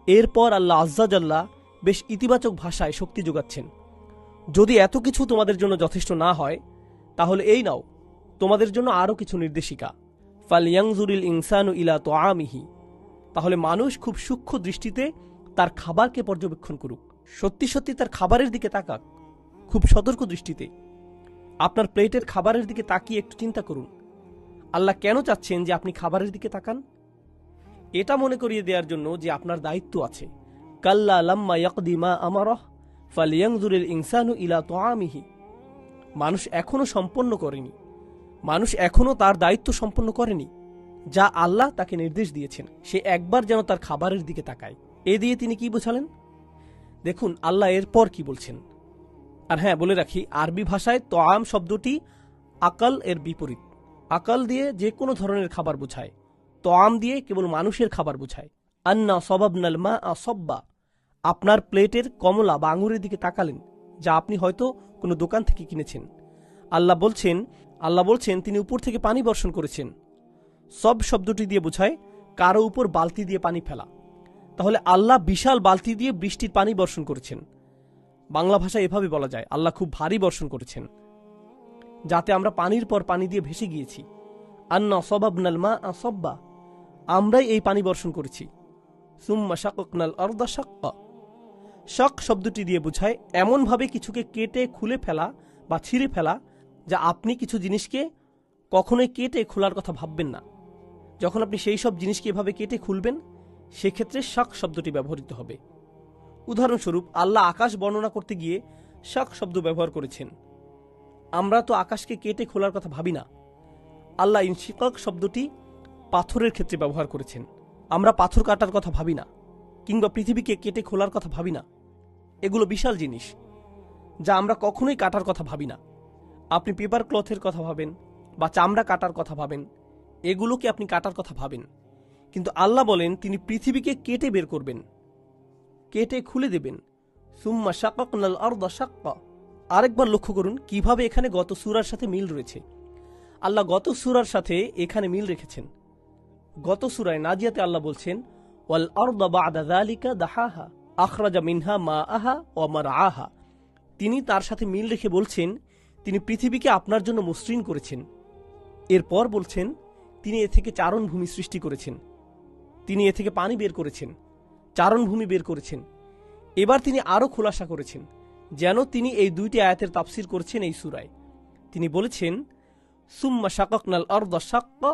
এরপর আল্লাহ আযজা জাল্লা বেশ ইতিবাচক ভাষায় শক্তি যোগাচ্ছেন। যদি এত কিছু তোমাদের জন্য যথেষ্ট না হয়, তাহলে এই নাও তোমাদের জন্য আরও কিছু নির্দেশিকা। ফালইয়ানজুরিল ইনসানু ইলা তুআমিহি, তাহলে মানুষ খুব সূক্ষ্ম দৃষ্টিতে তার খাবারকে পর্যবেক্ষণ করুক, সত্যি সত্যি তার খাবারের দিকে তাকাক, খুব সতর্ক দৃষ্টিতে। আপনার প্লেটের খাবারের দিকে তাকিয়ে একটু চিন্তা করুন, আল্লাহ কেন চাচ্ছেন যে আপনি খাবারের দিকে তাকান? এটা মনে করিয়ে দেওয়ার জন্য যে আপনার দায়িত্ব আছে। কাল্লা লাম্মা ইয়াকদি মা আমারাহ ফালিয়ানজুরিল ইনসানু ইলা তুআমিহি। মানুষ এখনো সম্পন্ন করেনি, মানুষ এখনো তার দায়িত্ব সম্পন্ন করেনি যা আল্লাহ তাকে নির্দেশ দিয়েছেন। সে একবার যেন তার খাবারের দিকে তাকায়। এ দিয়ে তিনি কি বোঝালেন? দেখুন আল্লাহ এরপর কি বলছেন। আর হ্যাঁ, বলে রাখি, আরবি ভাষায় তোয়াম শব্দটি আকাল এর বিপরীত। আকাল দিয়ে যে কোনো ধরনের খাবার বোঝায়, তোয়াম দিয়ে কেবল মানুষের খাবার বোঝায়। আন্না সবাবনাল মা আসব্বা, আপনার প্লেটের কমলা বা আঙুরের দিকে তাকালেন, যা আপনি হয়তো কোনো দোকান থেকে কিনেছেন। আল্লাহ বলছেন তিনি উপর থেকে পানি বর্ষণ করেছেন। সব শব্দটি দিয়ে বোঝায় কারো উপর বালতি দিয়ে পানি ফেলা। তাহলে আল্লাহ বিশাল বালতি দিয়ে বৃষ্টির পানি বর্ষণ করেছেন। বাংলা ভাষায় এভাবে বলা যায়, আল্লাহ খুব ভারী বর্ষণ করেছেন, যাতে আমরা পানির পর পানি দিয়ে ভেসে গিয়েছি। আন্না সবাবনাল মা আসব্বা, আমরাই এই পানি বর্ষণ করেছি। সুম্মা শাককনাল আরদা শাক্কা, শক শব্দটি দিয়ে বোঝায় এমনভাবে কিছুকে কেটে খুলে ফেলা বা ছিঁড়ে ফেলা, যা আপনি কিছু জিনিসকে কখনোই কেটে খোলার কথা ভাববেন না। যখন আপনি সেই সব জিনিসকে এভাবে কেটে খুলবেন, সেক্ষেত্রে শক শব্দটি ব্যবহৃত হবে। উদাহরণস্বরূপ, আল্লাহ আকাশ বর্ণনা করতে গিয়ে শক শব্দ ব্যবহার করেছেন। আমরা তো আকাশকে কেটে খোলার কথা ভাবি না। আল্লাহ ইনশিকাক শব্দটি পাথরের ক্ষেত্রে ব্যবহার করেছেন। আমরা পাথর কাটার কথা ভাবি না, কিংবা পৃথিবীকে কেটে খোলার কথা ভাবি না। এগুলো বিশাল জিনিস যা আমরা কখনোই কাটার কথা ভাবি না। আপনি পেপার ক্লথের কথা ভাবেন বা চামড়া কাটার কথা ভাবেন, এগুলোকে আপনি কাটার কথা ভাবেন। কিন্তু আল্লাহ বলেন তিনি পৃথিবীকে কেটে বের করবেন, কেটে খুলে দেবেন। সুম্মা শাকাকনাল আরদা শাক্কা। আরেকবার লক্ষ্য করুন কিভাবে এখানে গত সূরার সাথে মিল রয়েছে। আল্লাহ গত সূরার সাথে এখানে মিল রেখেছেন। গত সূরায় নাজিয়াতে আল্লাহ বলছেন, ওয়াল আরদা বা'দা যালিকা দাহাহা আখরাজা মিনহা মাআহা ওয়া মারআহা। তিনি তার সাথে মিল রেখে বলছেন তিনি পৃথিবীকে আপনার জন্য মসৃণ করেছেন। এরপর বলছেন তিনি এ থেকে চারণভূমি সৃষ্টি করেছেন, তিনি এ থেকে পানি বের করেছেন, চারণভূমি বের করেছেন। এবার তিনি আরও খোলাসা করেছেন, যেন তিনি এই দুইটি আয়াতের তাফসির করেছেন এই সূরায়। তিনি বলেছেন, সুম্মা শাকাকনাল আরদা শাক্কা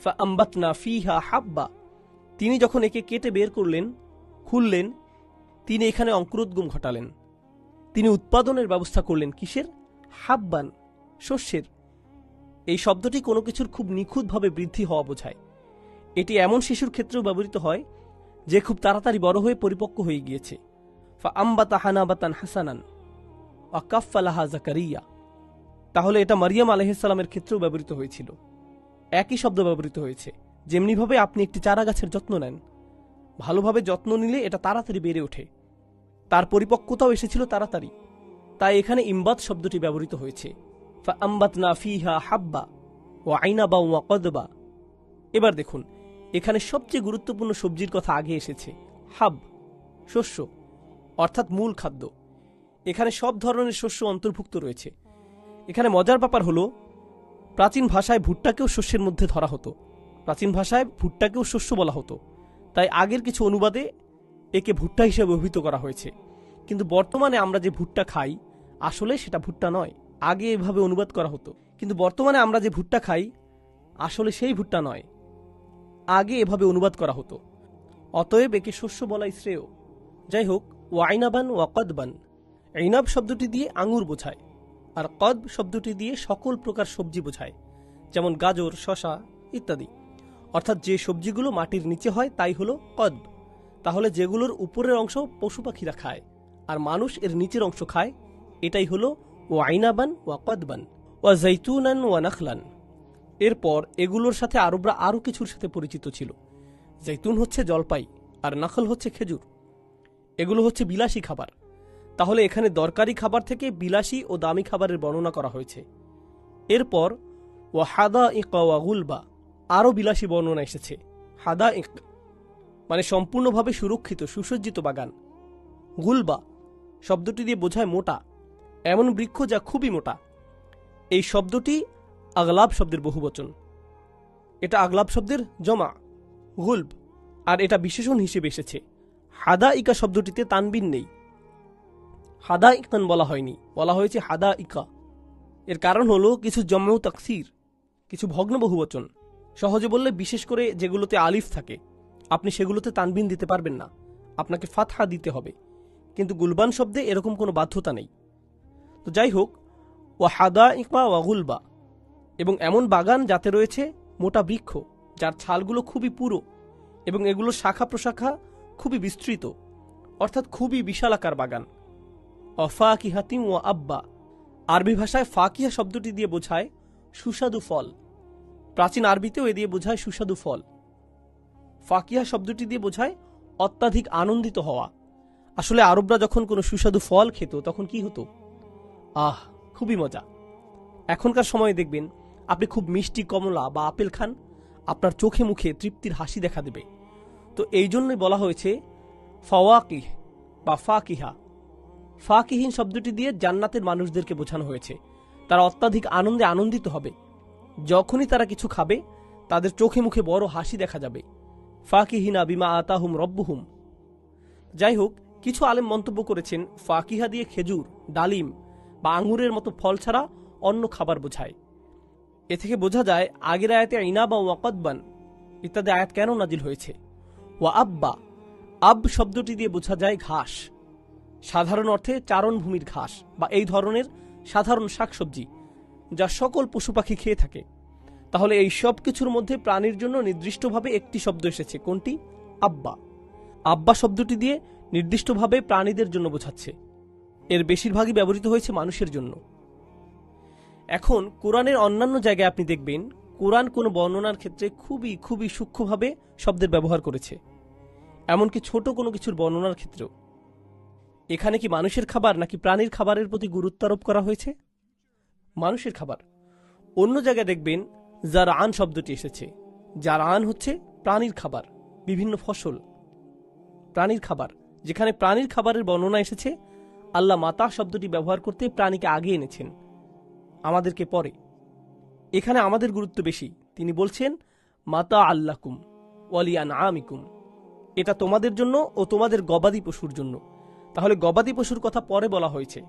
ফাআমবাতনা ফিহা হাব্বা। তিনি যখন একে কেটে বের করলেন, খুললেন, তিনি এখানে অঙ্কুরোদ্গম ঘটালেন। তিনি উৎপাদনের ব্যবস্থা করলেন। কিসের? হাব্বান, শস্যের। এই শব্দটি কোনো কিছুর খুব নিখুঁতভাবে বৃদ্ধি হওয়া বোঝায়। এটি এমন শিশুর ক্ষেত্রেও ব্যবহৃত হয় যে খুব তাড়াতাড়ি বড় হয়ে পরিপক্ক হয়ে গিয়েছে। ফাআমবাতা হানাবাতান হাসানান ওয়া কাফফালাহা যাকারিয়া। তাহলে এটা মারিয়াম আলাইহিস সালামের ক্ষেত্রেও ব্যবহৃত হয়েছিল। একই শব্দ ব্যবহৃত হয়েছে। যেমনিভাবে আপনি একটি চারা গাছের যত্ন নেন, ভালোভাবে যত্ন নিলে এটা তাড়াতাড়ি বেড়ে ওঠে, তার পরিপক্কতাও এসেছিল তাড়াতাড়ি। তাই এখানে ইমবাত শব্দটি ব্যবহৃত হয়েছে। ফাআমবাতনা ফিহা হাব্বা ওয়া আইনাবা ওয়া কদবা। এবার দেখুন, এখানে সবচেয়ে গুরুত্বপূর্ণ সবজির কথা আগে এসেছে। হাব, শস্য, অর্থাৎ মূল খাদ্য। এখানে সব ধরনের শস্য অন্তর্ভুক্ত রয়েছে। এখানে মজার ব্যাপার হলো, প্রাচীন ভাষায় ভুট্টাকেও শস্যের মধ্যে ধরা হতো। প্রাচীন ভাষায় ভুট্টাকেও শস্য বলা হতো। তাই আগের কিছু অনুবাদে একে ভুট্টা হিসেবে অভিহিত করা হয়েছে। কিন্তু বর্তমানে আমরা যে ভুট্টা খাই, আসলে সেটা ভুট্টা নয়। আগে এভাবে অনুবাদ করা হতো, কিন্তু বর্তমানে আমরা যে ভুট্টা খাই, আসলে সেই ভুট্টা নয়, আগে এভাবে অনুবাদ করা হতো। অতএব একে শস্য বলাই শ্রেয়। যাই হোক, ওয়াইনাবান ওয়া কদবান। ইনাব শব্দটি দিয়ে আঙুর বোঝায়, আর কদ শব্দটি দিয়ে সকল প্রকার সবজি বোঝায়, যেমন গাজর, শশা ইত্যাদি। অর্থাৎ যে সবজিগুলো মাটির নিচে হয় তাই হলো কদ। তাহলে যেগুলোর উপরের অংশ পশু পাখিরা খায় আর মানুষ এর নিচের অংশ খায়, এটাই হলো ওয়াইনাবান ওয়া কদবান ওয়া জাইতুনান ওয়া নাখলান। এরপর এগুলোর সাথে আরবরা আরও কিছুর সাথে পরিচিত ছিল। জৈতুন হচ্ছে জলপাই, আর নাখল হচ্ছে খেজুর। এগুলো হচ্ছে বিলাসী খাবার। তাহলে এখানে দরকারি খাবার থেকে বিলাসী ও দামি খাবারের বর্ণনা করা হয়েছে। এরপর ওয়া হাদাইকা ওয়া গুলবা, আরও বিলাসী বর্ণনা এসেছে। হাদাইক মানে সম্পূর্ণভাবে সুরক্ষিত সুসজ্জিত বাগান। গুলবা শব্দটি দিয়ে বোঝায় মোটা, এমন বৃক্ষ যা খুবই মোটা। এই শব্দটি আগলাব শব্দের বহুবচন। এটা আগলাব শব্দের জমা গুলব, আর এটা বিশেষণ হিসেবে এসেছে। হাদাইকা শব্দটিতে তানবিন নেই, হাদাইকান বলা হয়নি, বলা হয়েছে হাদাইকা। এর কারণ হলো কিছু জম্মু তাকসির, কিছু ভগ্ন বহুবচন। সহজে বললে, বিশেষ করে যেগুলোতে আলিফ থাকে, আপনি সেগুলোতে তানবিন দিতে পারবেন না, আপনাকে ফাতহা দিতে হবে। কিন্তু গুলবান শব্দে এরকম কোনো বাধ্যতা নেই। তো যাই হোক, ওয়া হাদা ইকমা ওয়া গুলবা, এবং এমন বাগান যাতে রয়েছে মোটা বৃক্ষ যার ছালগুলো খুবই পুরো এবং এগুলোর শাখা প্রশাখা খুবই বিস্তৃত, অর্থাৎ খুবই বিশালাকার বাগান। অফাকিহাতিম ওয়া আব্বা, আরবি ভাষায় ফাকিহা শব্দটি দিয়ে বোঝায় সুস্বাদু ফল। প্রাচীন আরবিতেও এ দিয়ে বোঝায় সুস্বাদু ফল। ফাকিহা শব্দটি দিয়ে বোঝায় অত্যাধিক আনন্দিত হওয়া। আসলে আরবরা যখন কোনো সুস্বাদু ফল খেত তখন কি হতো? আহ, খুবই মজা। এখনকার সময়ে দেখবেন আপনি খুব মিষ্টি কমলা বা আপেল খান, আপনার চোখে মুখে তৃপ্তির হাসি দেখা দেবে। তো এই জন্যই বলা হয়েছে ফাওয়াকিহ বা ফাকিহা। ফাকিহীন শব্দটি দিয়ে জান্নাতের মানুষদেরকে বোঝানো হয়েছে। তারা অত্যাধিক আনন্দে আনন্দিত হবে। যখনই তারা কিছু খাবে তাদের চোখে মুখে বড় হাসি দেখা যাবে। ফাকিহিনা বিমা আতাহুম রব্বুহুম। যাই হোক, কিছু আলেম মন্তব্য করেছেন ফাকিহা দিয়ে খেজুর, ডালিম বা আঙ্গুরের মতো ফল ছাড়া অন্য খাবার বোঝায়। এ থেকে বোঝা যায় আগের আয়াতে ইনাবা ওয়া কদবান ইত্যাদি আয়াত কেন নাজিল হয়েছে। ওয়া আব্বা, আব শব্দটি দিয়ে বোঝা যায় ঘাস, সাধারণ অর্থে চারণভূমির ঘাস বা এই ধরনের সাধারণ শাকসবজি যা সকল পশু পাখি খেয়ে থাকে। তাহলে এই সব কিছুর মধ্যে প্রাণীর জন্য নির্দিষ্টভাবে একটি শব্দ এসেছে, কোনটি? আব্বা। আব্বা শব্দটি দিয়ে নির্দিষ্টভাবে প্রাণীদের জন্য বোঝাচ্ছে। এর বেশিরভাগই ব্যবহৃত হয়েছে মানুষের জন্য। এখন কোরআনের অন্যান্য জায়গায় আপনি দেখবেন কোরআন কোনো বর্ণনার ক্ষেত্রে খুবই খুবই সূক্ষ্মভাবে শব্দের ব্যবহার করেছে, এমনকি ছোট কোনো কিছুর বর্ণনার ক্ষেত্রেও। এখানে কি মানুষের খাবার নাকি প্রাণীর খাবারের প্রতি গুরুত্ব আরোপ করা হয়েছে? মানুষের খাবার। অন্য জায়গায় দেখবেন জারআন শব্দটি এসেছে। জারআন হচ্ছে প্রাণীর খাবার, বিভিন্ন ফসল প্রাণীর খাবার। যেখানে প্রাণীর খাবারের বর্ণনা এসেছে, আল্লাহ মাতা শব্দটি ব্যবহার করতে প্রাণীকে আগে এনেছেন, আমাদেরকে পরে। এখানে আমাদের গুরুত্ব বেশি। তিনি বলছেন মাতা আল্লাকুম ওয়ালিয়ান আমিকুম, এটা তোমাদের জন্য ও তোমাদের গবাদি পশুর জন্য। তাহলে গবাদি পশুর কথা পরে বলা হয়েছে,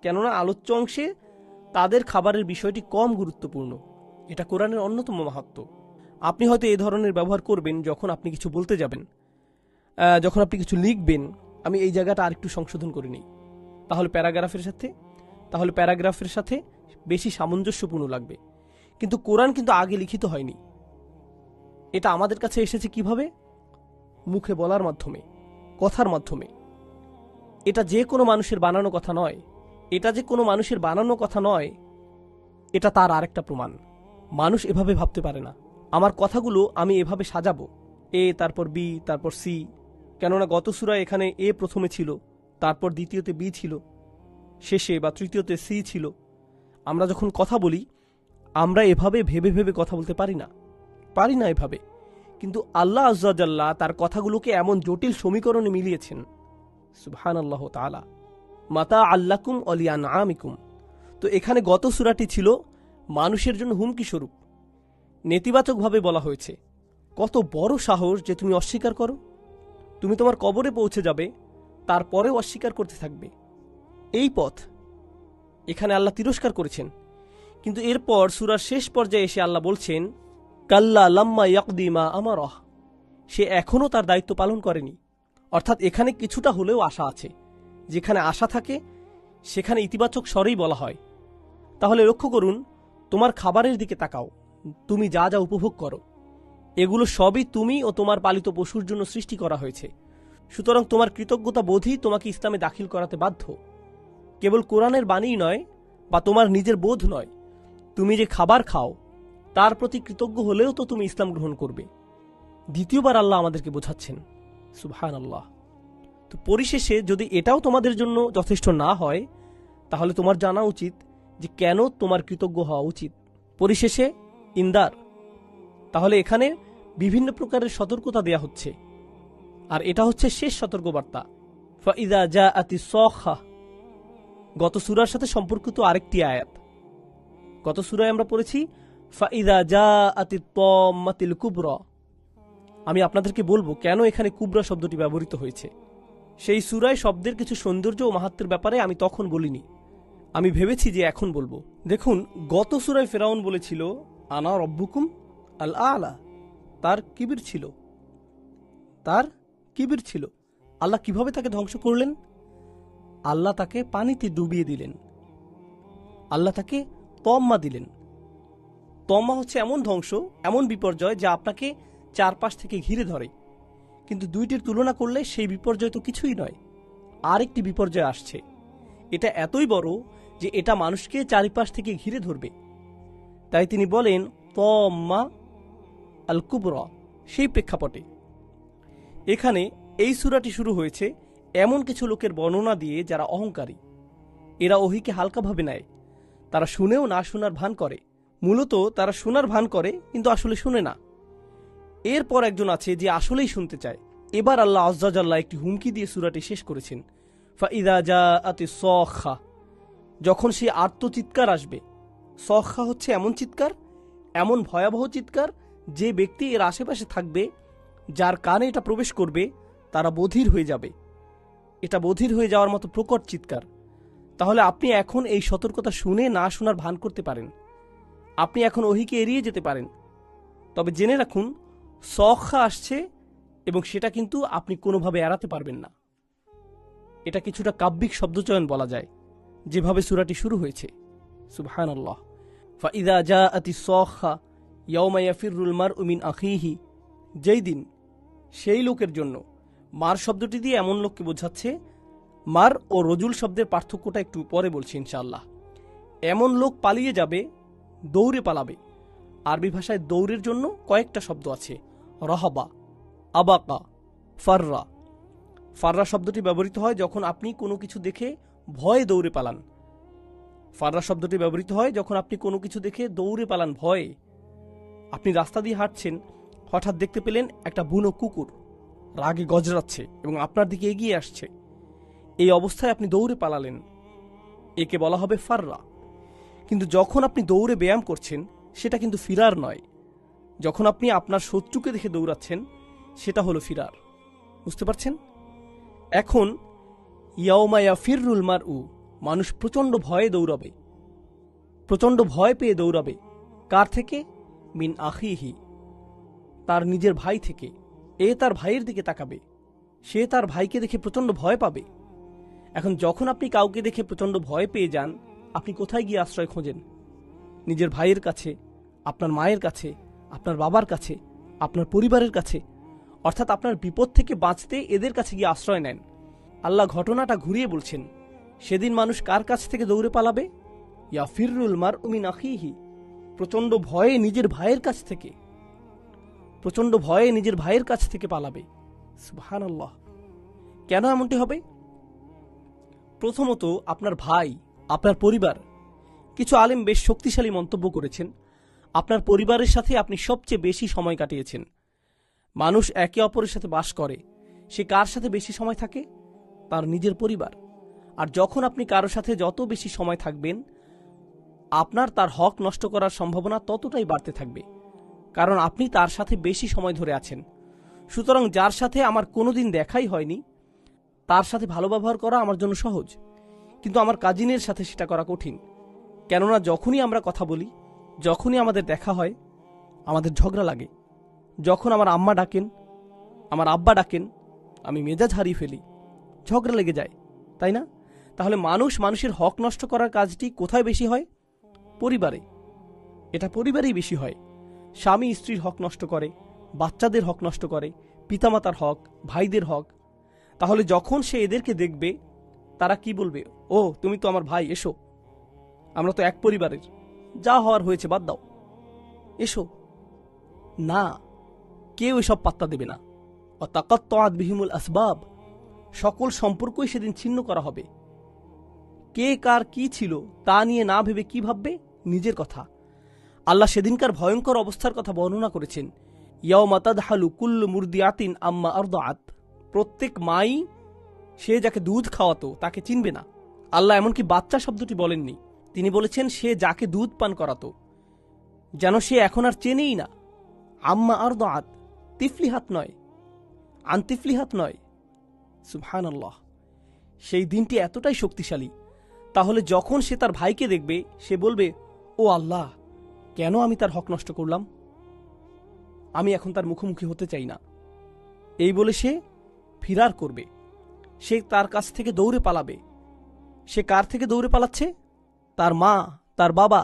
কেননা আলোচ্য অংশে তাদের খাবারের বিষয়টি কম গুরুত্বপূর্ণ। এটা কোরআনের অন্যতম মাহাত্ম্য। আপনি হয়তো এই ধরনের ব্যবহার করবেন যখন আপনি কিছু বলতে যাবেন, যখন আপনি কিছু লিখবেন। আমি এই জায়গাটা আরেকটু সংশোধন করে নিই, তাহলে প্যারাগ্রাফের সাথে বেশি সামঞ্জস্যপূর্ণ লাগবে। কিন্তু কোরআন কিন্তু আগে লিখিত হয়নি। এটা আমাদের কাছে এসেছে কিভাবে? মুখে বলার মাধ্যমে, কথার মাধ্যমে। এটা যে কোনো মানুষের বানানো কথা নয়। এটা তার আরেকটা প্রমাণ। মানুষ এভাবে ভাবতে পারে না। আমার কথাগুলো আমি এভাবে সাজাবো, এ তারপর বি তারপর সি, কেননা গত সূরায় এখানে এ প্রথমে ছিল, তারপর দ্বিতীয়তে বি ছিল, শেষে বা তৃতীয়তে সি ছিল। আমরা যখন কথা বলি আমরা এভাবে ভেবে ভেবে কথা বলতে পারি না এভাবে। কিন্তু আল্লাহ আজ্জা জাল্লা তার কথাগুলোকে এমন জটিল সমীকরণে মিলিয়েছেন। সুবহানাল্লাহ তাআলা। মাতা আল্লাকুম ওয়ালিয়ান আমিকুম। তো এখানে গত সূরাটি ছিল মানুষের জন্য হুমকি স্বরূপ, নেতিবাচকভাবে বলা হয়েছে, কত বড় সাহস যে তুমি অস্বীকার করো। তুমি তোমার কবরে পৌঁছে যাবে, তারপরেও অস্বীকার করতে থাকবে। এই পথ এখানে আল্লাহ তিরস্কার করেছেন। কিন্তু এরপর সূরার শেষ পর্যায়ে এসে আল্লাহ বলছেন, কাল্লা লাম্মা ইয়াকদি মা আমারহ, সে এখনও তার দায়িত্ব পালন করেনি। অর্থাৎ এখানে কিছুটা হলেও আশা আছে। যেখানে আশা থাকে সেখানে ইতিবাচক স্বরেই বলা হয়। তাহলে লক্ষ্য করুন, তোমার খাবারের দিকে তাকাও, তুমি যা যা উপভোগ করো এগুলো সবই তুমি ও তোমার পালিত পশুর জন্য সৃষ্টি করা হয়েছে। সুতরাং তোমার কৃতজ্ঞতা বোধই তোমাকে ইসলামে দাখিল করাতে বাধ্য। কেবল কোরআনের বাণী নয় বা তোমার নিজের বোধ নয়, তুমি যে খাবার খাও তার প্রতি কৃতজ্ঞ হলেও তো তুমি ইসলাম গ্রহণ করবে। দ্বিতীয়বার আল্লাহ আমাদেরকে বোঝাচ্ছেন। সুবহানাল্লাহ। তো পরিশেষে যদি এটাও তোমাদের জন্য যথেষ্ট না হয়, তাহলে তোমার জানা উচিত যে কেন তোমার কৃতজ্ঞ হওয়া উচিত। পরিশেষে ইনদার। তাহলে এখানে বিভিন্ন প্রকারের সতর্কতা দেয়া হচ্ছে, আর এটা হচ্ছে শেষ সতর্কবার্তা। ফাইদা জাআতিস সাখা, গত সূরার সাথে সম্পর্কিত আরেকটি আয়াত। গত সূরায় আমরা পড়েছি ফাইদা জাআতিত তাম্মাতিল কুবরা। আমি আপনাদেরকে বলবো কেন এখানে কুবরা শব্দটি ব্যবহৃত হয়েছে। সেই সূরায় শব্দের কিছু সৌন্দর্য ও মাহাত্ম্যের ব্যাপারে আমি তখন বলিনি, আমি ভেবেছি যে এখন বলবো। দেখুন, গত সূরায় ফেরাউন বলেছিল আনা রব্বুকুম আল আলা, তার কিবির ছিল। আল্লাহ কিভাবে তাকে ধ্বংস করলেন? আল্লাহ তাকে পানিতে ডুবিয়ে দিলেন। আল্লাহ তাকে তম্মা দিলেন। তম্মা হচ্ছে এমন ধ্বংস, এমন বিপর্যয় যা আপনাকে চারপাশ থেকে ঘিরে ধরে। কিন্তু দুইটির তুলনা করলে সেই বিপর্যয় তো কিছুই নয়। আরেকটি বিপর্যয় আসছে। এটা এতই বড় যে এটা মানুষকে চারিপাশ থেকে ঘিরে ধরবে। তাই তিনি বলেন তম্মা আল কুবরা। সেই প্রেক্ষাপটে এখানে এই সূরাটি শুরু হয়েছে এমন কিছু লোকের বর্ণনা দিয়ে যারা অহংকারী। এরা ওহীকে হালকাভাবে নেয়। তারা শুনেও না শোনার ভান করে। মূলত তারা শোনার ভান করে কিন্তু আসলে শুনে না। এরপর একজন আছে যে আসলেই শুনতে চায়। এবার আল্লাহ আজ্জা জাল্লা একটি হুমকি দিয়ে সূরাটি শেষ করেছেন। ফাইদা জাআতিস সখা, যখন সেই আর্তচিৎকার আসবে। সখা হচ্ছে এমন চিৎকার, এমন ভয়াবহ চিৎকার যে ব্যক্তি এর আশেপাশে থাকবে, যার কানে এটা প্রবেশ করবে, তারা বধির হয়ে যাবে। এটা বধির হয়ে যাওয়ার মতো প্রকট চিৎকার। তাহলে আপনি এখন এই সতর্কতা শুনে না শোনার ভান করতে পারেন। আপনি এখন ওহীকে এড়িয়ে যেতে পারেন। তবে জেনে রাখুন, সখা আসছে এবং সেটা কিন্তু আপনি কোনোভাবে এড়াতে পারবেন না। এটা কিছুটা কাব্যিক শব্দচয়ন বলা যায়, যেভাবে সূরাটি শুরু হয়েছে। সুবহানাল্লাহ। ফাইদা জাআতিস সখা ইয়াউমা ইয়াফিরুল মারউ মিন আখিহি, যেই দিন, সেই লোকের জন্য। মার শব্দটি দিয়ে এমন লোককে বোঝাচ্ছে। মার ও রজুল শব্দের পার্থক্যটা একটু পরে বলছি ইনশাআল্লাহ। এমন লোক পালিয়ে যাবে, দৌড়ে পালাবে। আরবি ভাষায় দৌড়ের জন্য কয়েকটা শব্দ আছে, রহাবা, আবাকা, ফাররা। ফাররা শব্দটি ব্যবহৃত হয় যখন আপনি কোনো কিছু দেখে ভয়ে দৌড়ে পালান। ফাররা শব্দটি ব্যবহৃত হয় যখন আপনি কোনো কিছু দেখে দৌড়ে পালান ভয়ে। আপনি রাস্তা দিয়ে হাঁটছেন, হঠাৎ দেখতে পেলেন একটা বুনো কুকুর রাগে গজরাচ্ছে এবং আপনার দিকে এগিয়ে আসছে। এই অবস্থায় আপনি দৌড়ে পালালেন। একে বলা হবে ফাররা। কিন্তু যখন আপনি দৌড়ে ব্যায়াম করছেন, সেটা কিন্তু ফিরার নয়। যখন আপনি আপনার শত্রুকে দেখে দৌড়াচ্ছেন, সেটা হলো ফিরার। বুঝতে পারছেন? এখন ইয়াউমা ইয়াফিরুল মারউ, মানুষ প্রচণ্ড ভয়ে দৌড়াবে, প্রচণ্ড ভয় পেয়ে দৌড়াবে। কার থেকে? মিন আখিহি, তার নিজের ভাই থেকে। এ তার ভাইয়ের দিকে তাকাবে, সে তার ভাইকে দেখে প্রচণ্ড ভয় পাবে। এখন যখন আপনি কাউকে দেখে প্রচণ্ড ভয় পেয়ে যান, আপনি কোথায় গিয়ে আশ্রয় খোঁজেন? নিজের ভাইয়ের কাছে, আপনার মায়ের কাছে, আপনার বাবার কাছে, আপনার পরিবারের কাছে। অর্থাৎ আপনার বিপদ থেকে বাঁচতে এদের কাছে গিয়ে আশ্রয় নেন। আল্লাহ ঘটনাটা ঘুরিয়ে বলছেন, সেদিন মানুষ কার কাছ থেকে দৌড়ে পালাবে? ইয়াফিরুল মারউ মিন আখিহি, প্রচণ্ড ভয়ে নিজের ভাইয়ের কাছ থেকে, প্রচণ্ড ভয়ে নিজের ভাইয়ের কাছ থেকে পালাবে। সুবহানাল্লাহ। কেন এমনটি হবে? প্রথমত আপনার ভাই, আপনার পরিবার। কিছু আলেম বেশ শক্তিশালী মন্তব্য করেছেন, আপনার পরিবারের সাথে আপনি সবচেয়ে বেশি সময় কাটিয়েছেন। মানুষ একে অপরের সাথে বাস করে, সে কার সাথে বেশি সময় থাকে? তার নিজের পরিবার। আর যখন আপনি কারো সাথে যত বেশি সময় থাকবেন, আপনার তার হক নষ্ট করার সম্ভাবনা ততটাই বাড়তে থাকবে, কারণ আপনি তার সাথে বেশি সময় ধরে আছেন। সুতরাং যার সাথে আমার কোনোদিন দেখাই হয়নি, তার সাথে ভালো ব্যবহার করা আমার জন্য সহজ, কিন্তু আমার কাজিনের সাথে সেটা করা কঠিন। কেননা যখনই আমরা কথা বলি, যখনই আমাদের দেখা হয়, আমাদের ঝগড়া লাগে। যখন আমার আম্মা ডাকেন, আমার আব্বা ডাকেন, আমি মেজাজ হারিয়ে ফেলি, ঝগড়া লেগে যায়, তাই না? তাহলে মানুষের হক নষ্ট করার কাজটি কোথায় বেশি হয়? পরিবারে। এটা পরিবারেই বেশি হয়। স্বামী স্ত্রীর হক নষ্ট করে, বাচ্চাদের হক নষ্ট করে, পিতামাতার হক, ভাইদের হক। তাহলে যখন সে এদেরকে দেখবে, তারা কি বলবে? ও, তুমি তো আমার ভাই, এসো, আমরা তো এক পরিবারের, যা হওয়ার হয়েছে বাদ দাও, এসো। না, কেউ এসব পাত্তা দেবে না। ওয়াতাকাত্তাআত বিহিমুল আসবাব, সকল সম্পর্কই সেদিন ছিন্ন করা হবে। কে কার কি ছিল তা নিয়ে না ভেবে কি ভাববে? নিজের কথা। আল্লাহ সেদিনকার ভয়ঙ্কর অবস্থার কথা বর্ণনা করেছেন। ইয়াউমা তাদহালু কুল্লু মুরদিআতিন আম্মা আরদাআত, প্রত্যেক মাই সে যাকে দুধ খাওয়াতো তাকে চিনবে না। আল্লাহ এমনকি বাচ্চা শব্দটি বলেননি, তিনি বলেছেন সে যাকে দুধ পান করাতো, যেন সে এখন আর চেনেই না। আম্মা আরদাআত, তিফলিহাত নয়, আনতিফলিহাত নয়। সুবহানাল্লাহ। সেই দিনটি এতটাই শক্তিশালী। তাহলে যখন সে তার ভাইকে দেখবে, সে বলবে, ও আল্লাহ, কেন আমি তার হক নষ্ট করলাম? আমি এখন তার মুখোমুখি হতে চাই না। এই বলে সে ফিরার করবে, সে তার কাছ থেকে দৌড়ে পালাবে। সে কার থেকে দৌড়ে পালাচ্ছে? তার মা, তার বাবা।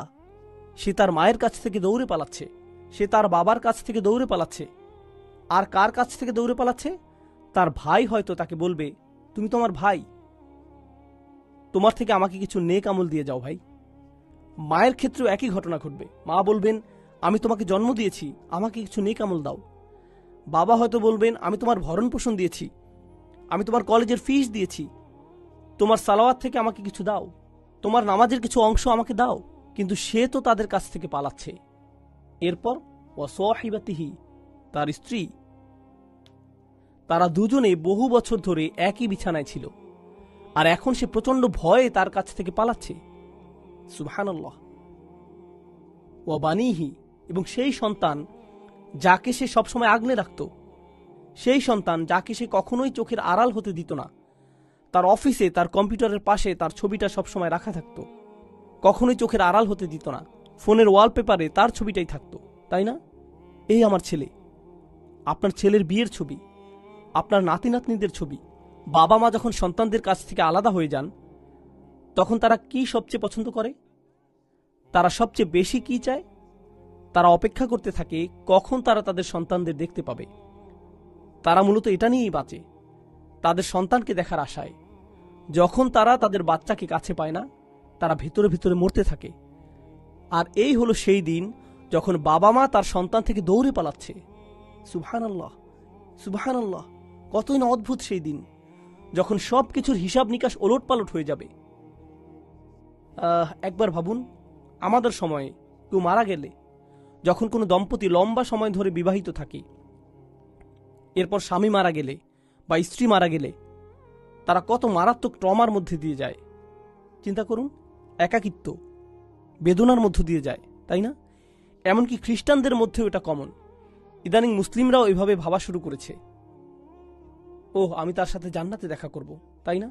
সে তার মায়ের কাছ থেকে দৌড়ে পালাচ্ছে, সে তার বাবার কাছ থেকে দৌড়ে পালাচ্ছে। আর কার কাছ থেকে দৌড়ে পালাচ্ছে? তার ভাই হয়তো তাকে বলবে, তুমি তো আমার ভাই, তোমার থেকে আমাকে কিছু নেক আমল দিয়ে যাও ভাই। মায়ের ক্ষেত্রেও একই ঘটনা ঘটবে। মা বলবেন, আমি তোমাকে জন্ম দিয়েছি, আমাকে কিছু নেক আমল দাও। বাবা হয়তো বলবেন, আমি তোমার ভরণ পোষণ দিয়েছি, আমি তোমার কলেজের ফিস দিয়েছি, তোমার সালাওয়াত থেকে আমাকে কিছু দাও, তোমার নামাজের কিছু অংশ আমাকে দাও। কিন্তু সে তো তাদের কাছ থেকে পালাচ্ছে। এরপর ওয়াসাহিবাতিহি, তার স্ত্রী, তারা দুজনে বহু বছর ধরে একই বিছানায় ছিল, আর এখন সে প্রচন্ড ভয়ে তার কাছ থেকে পালাচ্ছে। সুবহানাল্লাহ। ওয়া বানিহি, এবং সেই সন্তান যাকে সে সবসময় আগলে রাখত, সেই সন্তান যাকে সে কখনোই চোখের আড়াল হতে দিত না। তার অফিসে তার কম্পিউটারের পাশে তার ছবিটা সবসময় রাখা থাকতো, কখনোই চোখের আড়াল হতে দিত না। ফোনের ওয়ালপেপারে তার ছবিটাই থাকতো, তাই না? এই আমার ছেলে, আপনার ছেলের বিয়ের ছবি, আপনার নাতি নাতনিদের ছবি। বাবা মা যখন সন্তানদের কাছ থেকে আলাদা হয়ে যান, তখন তারা কি সবচেয়ে পছন্দ করে? তারা সবচেয়ে বেশি কি চায়? তারা অপেক্ষা করতে থাকে কখন তারা তাদের সন্তানদের দেখতে পাবে। তারা মূলত এটা নিয়েই বাঁচে, তাদের সন্তানকে দেখার আশায়। যখন তারা তাদের বাচ্চাকে কাছে পায় না, তারা ভিতরে ভিতরে মরতে থাকে। আর এই হলো সেই দিন যখন বাবা মা তার সন্তান থেকে দৌড়ে পালাচ্ছে। সুবহানাল্লাহ, সুবহানাল্লাহ। কতই না অদ্ভুত সেই দিন, যখন সব কিছুর হিসাব নিকাশ ওলট পালট হয়ে যাবে। একবার ভাবুন, আমাদের সময়ে কেউ মারা গেলে, যখন কোনো দম্পতি লম্বা সময় ধরে বিবাহিত থাকে, এরপর স্বামী মারা গেলে বা স্ত্রী মারা গেলে তারা কত মারাত্মক ট্রমার মধ্যে দিয়ে যায়। চিন্তা করুন, একাকিত্ব, বেদনার মধ্য দিয়ে যায়, তাই না? এমনকি খ্রিস্টানদের মধ্যেও এটা কমন। ইদানিং মুসলিমরাও এভাবে ভাবা শুরু করেছে, ওহ আমি তার সাথে জান্নাতে দেখা করব, তাই না?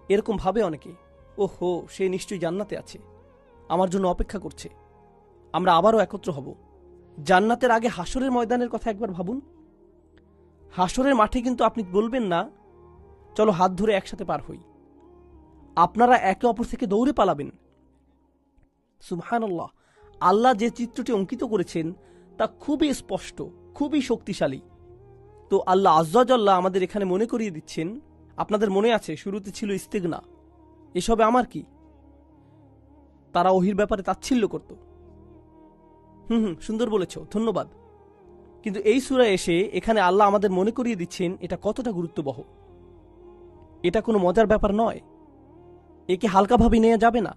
এরকম ভাবে অনেকে, ওহো সে নিশ্চয়ই জান্নাতে আছে, আমার জন্য অপেক্ষা করছে, আমরা আবারও একত্র হব। জান্নাতের আগে হাসরের ময়দানের কথা একবার ভাবুন। হাসরের মাঠে কিন্তু আপনি বলবেন না, চলো হাত ধরে একসাথে পার হই। আপনারা একে অপর থেকে দৌড়ে পালাবেন। সুবহানাল্লাহ। আল্লাহ যে চিত্রটি অঙ্কিত করেছেন তা খুবই স্পষ্ট, খুবই শক্তিশালী। তো আল্লাহ আজ্জাজাল্লাহ আমাদের এখানে মনে করিয়ে দিচ্ছেন, আপনাদের মনে আছে শুরুতে ছিল ইস্তেগনা, এসবে আমার কি? তারা ওহির ব্যাপারে তাচ্ছিল্য করত। সুন্দর বলেছ, ধন্যবাদ। কিন্তু এই সূরায় এসে এখানে আল্লাহ আমাদের মনে করিয়ে দিচ্ছেন এটা কতটা গুরুত্ববহ। এটা কোনো মজার ব্যাপার নয়, একে হালকাভাবে নেওয়া যাবে না।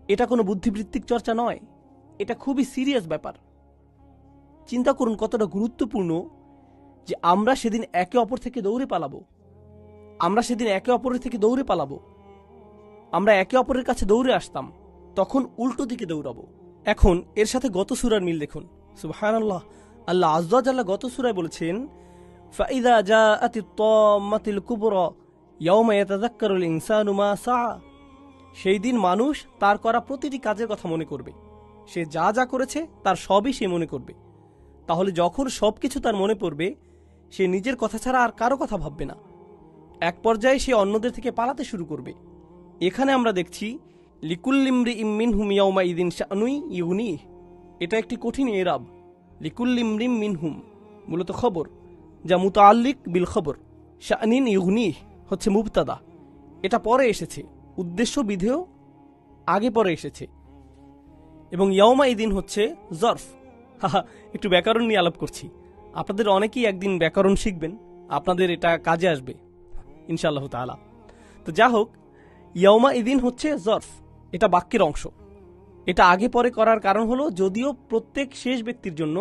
এটা কোনো বুদ্ধিবৃত্তিক চর্চা নয়, এটা খুবই সিরিয়াস ব্যাপার। চিন্তা করুন কতটা গুরুত্বপূর্ণ যে আমরা সেদিন একে অপর থেকে দৌড়ে পালাবো। আমরা সেদিন একে অপরের থেকে দৌড়ে পালাবো। আমরা একে অপরের কাছে দৌড়ে আসতাম, তখন উল্টো দিকে দৌড়াবো। এখন এর সাথে গত সূরার মিল দেখুন। সুবহানাল্লাহ। আল্লাহ আযজা ওয়া জাল্লা গত সূরায় বলেছেন, ফাইযা জাআতিত তাম্মাতুল কুবরা ইয়াওমা ইয়াতাযাক্কারুল ইনসানু মা সাআ। সেই দিন মানুষ তার করা প্রতিটি কাজের কথা মনে করবে। সে যা যা করেছে তার সবই সে মনে করবে। তাহলে যখন সবকিছু তার মনে পড়বে, সে নিজের কথা ছাড়া আর কারো কথা ভাববে না। এক পর্যায়ে সে অন্যদের থেকে পালাতে শুরু করবে। এখানে আমরা দেখছি লিকুল্লি ইমরিইম মিনহুম ইয়াওমা ইযিন শানুই ইউগনিহ। এটা একটি কঠিন এরাব। লিকুল্লি ইমরিইম মিনহুম মূলত খবর, যা মুতাআল্লিক বিল খবর। শানিন ইউগনিহ হচ্ছে মুবতাদা, এটা পরে এসেছে। উদ্দেশ্য বিধেয় আগে পরে এসেছে। এবং ইয়াওমা ইদিন হচ্ছে জর্ফ। একটু ব্যাকরণ নিয়ে আলাপ করছি। আপনাদের অনেকেই একদিন ব্যাকরণ শিখবেন, আপনাদের এটা কাজে আসবে ইনশাআল্লাহ তাআলা। তো যা হোক, ইয়াওমা ইদিন হচ্ছে জর্ফ, এটা বাক্যের অংশ। এটা আগে পরে করার কারণ হলো, যদিও প্রত্যেক শেষ ব্যক্তির জন্য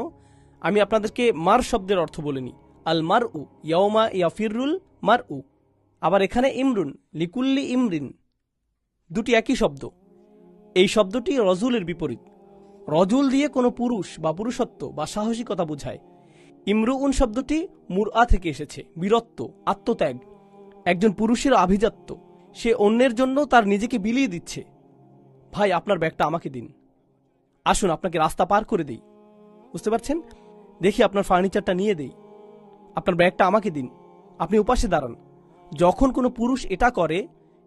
আমি আপনাদেরকে মার শব্দের অর্থ বলিনি। আল মার উ ইয়াওমা ইয়াফিরুল মার উ। আবার এখানে ইমরুন, লিকুল্লি ইমরিন, দুটি একই শব্দ। এই শব্দটি রজুলের বিপরীত। রজুল দিয়ে কোনো পুরুষ বা পুরুষত্ব বা সাহসিকতা বোঝায়। ইমরুউন শব্দটি মুরআ থেকে এসেছে, বীরত্ব, আত্মত্যাগ। একজন পুরুষের আভিজাত্য, সে অন্যের জন্য তার নিজেকে বিলিয়ে দিচ্ছে। ভাই আপনার ব্যাগটা আমাকে দিন, আসুন আপনাকে রাস্তা পার করে দেই, বুঝতে পারছেন? দেখি আপনার ফার্নিচারটা নিয়ে দেই, আপনার ব্যাগটা আমাকে দিন, আপনি উপাসে দাঁড়ান। যখন কোনো পুরুষ এটা করে,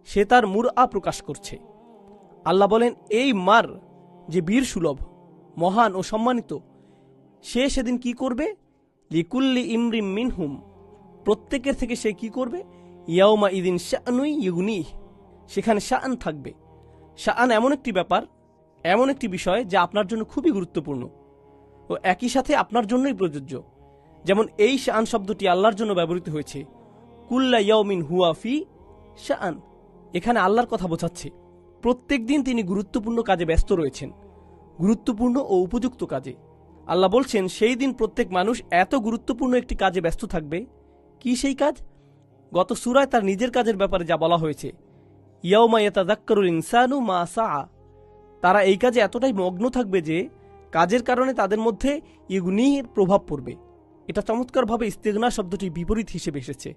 সে তার মুরআ প্রকাশ করছে। আল্লাহ বলেন, এই মার যে বীর সুলভ, মহান ও সম্মানিত, সে সেদিন কি করবে? লিকুল্লি ইমরিম মিনহুম, প্রত্যেকের থেকে সে কি করবে? ইয়াউমা ইদিন শাআনুই ইউগনিহ, সেখানে শাআন থাকবে। শাআন এমন একটি ব্যাপার, এমন একটি বিষয় যা আপনার জন্য খুবই গুরুত্বপূর্ণ ও একই সাথে আপনার জন্যই প্রযোজ্য। যেমন এই শাআন শব্দটি আল্লাহর জন্য ব্যবহৃত হয়েছে, কুল্লা ইয়াউমিন হুয়া ফি শাআন, এখানে আল্লাহর কথা বোঝাচ্ছে প্রত্যেক দিন তিনি গুরুত্বপূর্ণ কাজে ব্যস্ত রয়েছেন, গুরুত্বপূর্ণ ও উপযুক্ত কাজে। আল্লাহ বলছেন সেই দিন প্রত্যেক মানুষ এত গুরুত্বপূর্ণ একটি কাজে ব্যস্ত থাকবে। কি সেই কাজ? গত সূরায় তার নিজের কাজের ব্যাপারে যা বলা হয়েছে, ইয়াউমা ইয়াতাযাক্কারুল ইনসানু মা সাআ, তারা এই কাজে এতটাই মগ্ন থাকবে যে কাজের কারণে তাদের মধ্যে ইগনির প্রভাব পড়বে। এটা চমৎকারভাবে ইস্তিগনা শব্দটি বিপরীত হিসেবে এসেছে।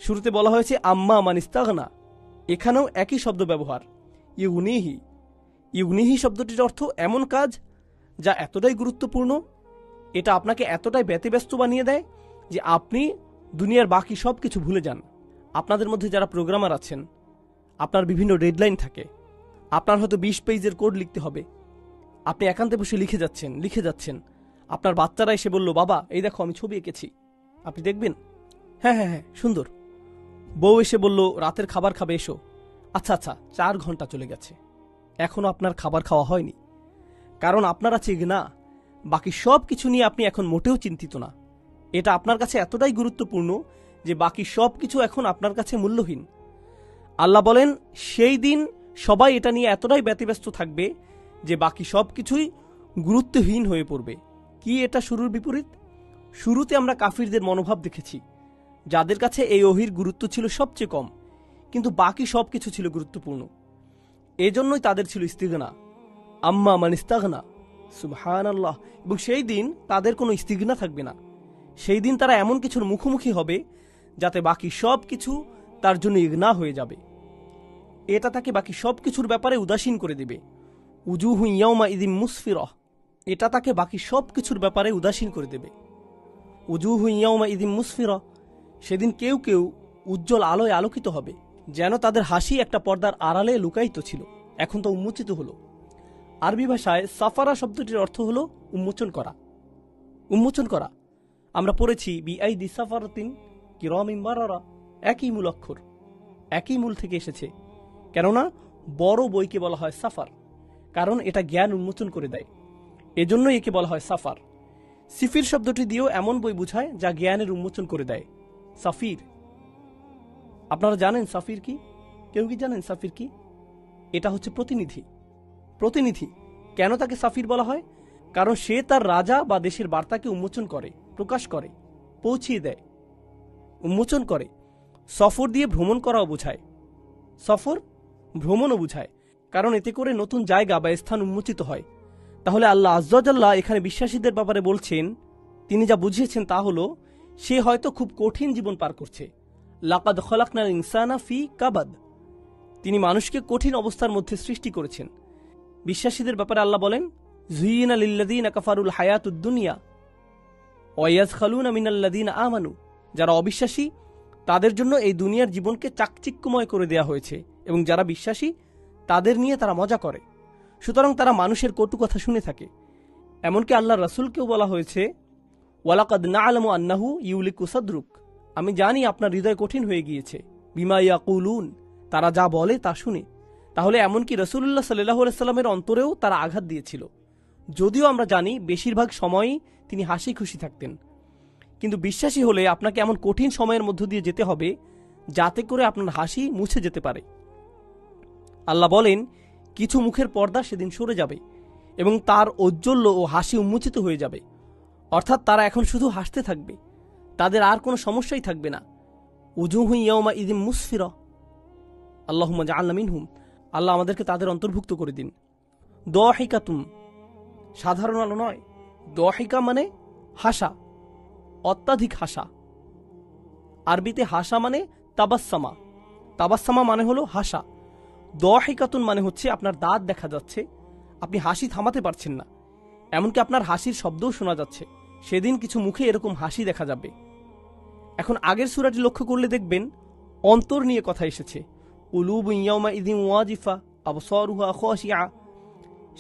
শুরুতে বলা হয়েছে আম্মা মান ইস্তাগনা, এখানেও একই শব্দ ব্যবহার, ইউগনিহি। ইউগনিহি শব্দটির অর্থ এমন কাজ যা এতটাই গুরুত্বপূর্ণ, এটা আপনাকে এতটাই ব্যতিব্যস্ত বানিয়ে দেয় যে আপনি দুনিয়ার বাকি সব কিছু ভুলে যান। আপনাদের মধ্যে যারা প্রোগ্রামার আছেন, আপনার বিভিন্ন ডেডলাইন থাকে, আপনার হয়তো 20 পেজের কোড লিখতে হবে, আপনি একান্তে বসে লিখে যাচ্ছেন। আপনার বাচ্চারা এসে বলল, বাবা এই দেখো আমি ছবি এঁকেছি, আপনি দেখবেন? হ্যাঁ হ্যাঁ হ্যাঁ, সুন্দর। বউ এসে বলল রাতের খাবার খাবে, এসো। আচ্ছা 4 ঘন্টা চলে গেছে, এখনো আপনার খাবার খাওয়া হয়নি, কারণ আপনার আছে ইগনা, বাকি সব কিছু নিয়ে আপনি এখন মোটেও চিন্তিত না। এটা আপনার কাছে এতটাই গুরুত্বপূর্ণ যে বাকি সব কিছু এখন আপনার কাছে মূল্যহীন। আল্লাহ বলেন সেই দিন সবাই এটা নিয়ে এতটাই ব্যতিব্যস্ত থাকবে যে বাকি সব কিছুই গুরুত্বহীন হয়ে পড়বে। কি এটা শুরুর বিপরীত? শুরুতে আমরা কাফিরদের মনোভাব দেখেছি, যাদের কাছে এই ওহীর গুরুত্ব ছিল সবচেয়ে কম, কিন্তু বাকি সব কিছু ছিল গুরুত্বপূর্ণ। এজন্যই তাদের ছিল ইস্তিগনা, আম্মা মান ইস্তাগনা, সুবহানাল্লাহ। এবং সেই দিন তাদের কোনো ইস্তিগনা থাকবে না। সেই দিন তারা এমন কিছুর মুখোমুখি হবে যাতে বাকি সব কিছু তার জন্য ইগনা হয়ে যাবে। এটা তাকে বাকি সব কিছুর ব্যাপারে উদাসীন করে দেবে। উজুহু ইয়াউমা ইদিন মুসফিরাহ, এটা তাকে বাকি সব কিছুর ব্যাপারে উদাসীন করে দেবে। উজুহু ইয়াউমা ইদিন মুসফিরাহ, সেদিন কেউ কেউ উজ্জ্বল আলোয় আলোকিত হবে, যেন তাদের হাসি একটা পর্দার আড়ালে লুকায়িত ছিল, এখন তো উন্মোচিত হলো। আরবি ভাষায় সাফারা শব্দটির অর্থ হলো উন্মোচন করা। উন্মোচন করা আমরা পড়েছি বিআইদি সাফারাতিন কিরামিন বারারা, একই মূল অক্ষর, একই মূল থেকে এসেছে। কেননা বড় বইকে বলা হয় সাফার, কারণ এটা জ্ঞান উন্মোচন করে দেয়, এজন্য একে বলা হয় সাফার। সিফির শব্দটি দিয়েও এমন বই বোঝায় যা জ্ঞানের উন্মোচন করে দেয়, সাফির। আপনারা জানেন সাফির কি? কেউ কি জানেন সাফির কি? এটা হচ্ছে প্রতিনিধি। প্রতিনিধি কেন তাকে সাফির বলা হয়? কারণ সে তার রাজা বা দেশের বার্তাকে উন্মোচন করে, প্রকাশ করে, পৌঁছিয়ে দেয়, উন্মোচন করে। সফর দিয়ে ভ্রমণ করাও বোঝায়, সফর ভ্রমণও বোঝায়, কারণ এতে করে নতুন জায়গা বা স্থান উন্মোচিত হয়। তাহলে আল্লাহ আজ্জা ওয়াজাল্লাহ এখানে বিশ্বাসীদের ব্যাপারে বলছেন, তিনি যা বুঝিয়েছেন তা হলো সে হয়তো খুব কঠিন জীবন পার করছে। লাকাদ খলাকনাল ইনসানা ফি কাবাদ, তিনি মানুষকে কঠিন অবস্থার মধ্যে সৃষ্টি করেছেন। বিশ্বাসীদের ব্যাপারে আল্লাহ বলেন, যুইনা লিল্লাযীনা কাফারুল হায়াতুদ দুনিয়া ওয়া ইয়াসখালুনা মিনাল্লাযীনা আমানু, যারা অবিশ্বাসী তাদের জন্য এই দুনিয়ার জীবনকে চাকচিক্যময় করে দেয়া হয়েছে, এবং যারা বিশ্বাসী তাদের নিয়ে তারা মজা করে। সুতরাং তারা মানুষের কটু কথা শুনে থাকে। এমনকি আল্লাহ রাসূলকেও বলা হয়েছে, ওয়ালাকাদ না'লামু আন্নাহু ইউলিকু সাদরুক, আমি জানি আপনার হৃদয় কঠিন হয়ে গিয়েছে, বিমা ইয়াকুলুন, তারা যা বলে তা শুনে। তাহলে এমনকি রাসূলুল্লাহ সাল্লাল্লাহু আলাইহি সাল্লামের অন্তরেও তারা আঘাত দিয়েছিল, যদিও আমরা জানি বেশিরভাগ সময়ই তিনি হাসি খুশি থাকতেন। কিন্তু বিশ্বাসী হলে আপনাকে এমন কঠিন সময়ের মধ্য দিয়ে যেতে হবে যাতে করে আপনার হাসি মুছে যেতে পারে। আল্লাহ বলেন, কিছু মুখের পর্দা সেদিন সরে যাবে এবং তার ঔজ্জ্বল্য ও হাসি উন্মোচিত হয়ে যাবে, অর্থাৎ তারা এখন শুধু হাসতে থাকবে, তাদের আর কোনো সমস্যাই থাকবে না। উজুহু ইয়াউমা ইদিন মুসফিরা, আল্লাহুম্মা জাআলনা মিনহুম, আল্লাহ আমাদেরকে তাদের অন্তর্ভুক্ত করে দিন। দাহিকাতুম, সাধারণ আলো নয়, দাহিকা মানে হাসা, অত্যাধিক হাসা। আরবিতে হাসা মানে তাবাসসামা, তাবাসসামা মানে হলো হাসা। দাহিকাতুন মানে হচ্ছে আপনার দাঁত দেখা যাচ্ছে, আপনি হাসি থামাতে পারছেন না, এমনকি আপনার হাসির শব্দও শোনা যাচ্ছে। সেদিন কিছু মুখে এরকম হাসি দেখা যাবে। এখন আগের সূরাটি লক্ষ্য করলে দেখবেন অন্তর নিয়ে কথা এসেছে, কুলুবুন ইয়াওমাইযিন ওয়াজিফা আবসারুহা খাশিআ,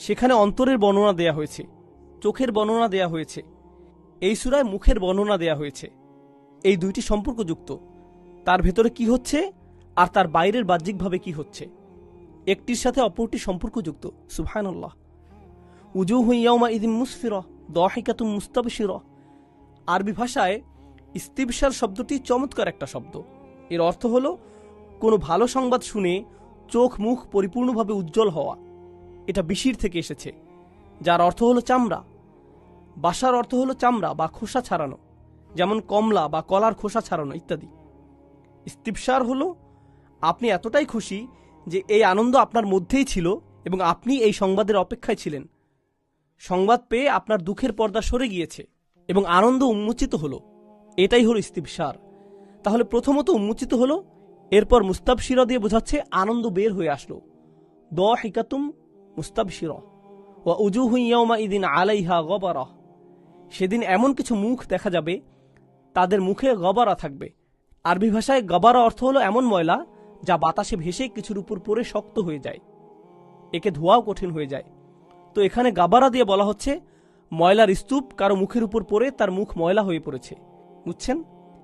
সেখানে অন্তরের বর্ণনা দেয়া হয়েছে, চোখের বর্ণনা দেয়া হয়েছে। এই সূরায় মুখের বর্ণনা দেয়া হয়েছে। এই দুইটি সম্পর্কযুক্ত, তার ভেতরে কি হচ্ছে আর তার বাইরের বাহ্যিকভাবে কি হচ্ছে, একটির সাথে অপরটি সম্পর্কযুক্ত। সুবহানাল্লাহ। উজুহু ইয়াওমাইযিন মুসফিরা দাহিকাতুন মুস্তাবশিরা। আরবি ভাষায় ইস্তিবশার শব্দটি চমৎকার একটা শব্দ। এর অর্থ হলো কোনো ভালো সংবাদ শুনে চোখ মুখ পরিপূর্ণভাবে উজ্জ্বল হওয়া। এটা বিশির থেকে এসেছে, যার অর্থ হলো চামড়া। বাসার অর্থ হলো চামড়া বা খোসা ছাড়ানো, যেমন কমলা বা কলার খোসা ছাড়ানো ইত্যাদি। ইস্তিবশার হলো আপনি এতটাই খুশি যে এই আনন্দ আপনার মধ্যেই ছিল এবং আপনি এই সংবাদের অপেক্ষায় ছিলেন। সংবাদ পেয়ে আপনার দুঃখের পর্দা সরে গিয়েছে এবং আনন্দ উন্মোচিত হলো। এটাই হলো ইস্তিবশার। তাহলে প্রথমত উন্মোচিত হলো, এরপর মুস্তাবশিরা দিয়ে বোঝাচ্ছে আনন্দ বের হয়ে আসলো। দাহিকাতুম মুস্তাবশিরা ওয়া উজুহু ইয়াওমাইযিন আলাইহা গবারা। সেদিন এমন কিছু মুখ দেখা যাবে তাদের মুখে গবারা থাকবে। আরবি ভাষায় গবারা অর্থ হলো এমন ময়লা যা বাতাসে ভেসে কিছুর উপর পড়ে শক্ত হয়ে যায়, একে ধোয়াও কঠিন হয়ে যায়। তো এখানে গাবারা দিয়ে বলা হচ্ছে ময়লার স্তূপ কারো মুখের উপর পড়ে তার মুখ ময়লা হয়ে পড়েছে, বুঝছেন,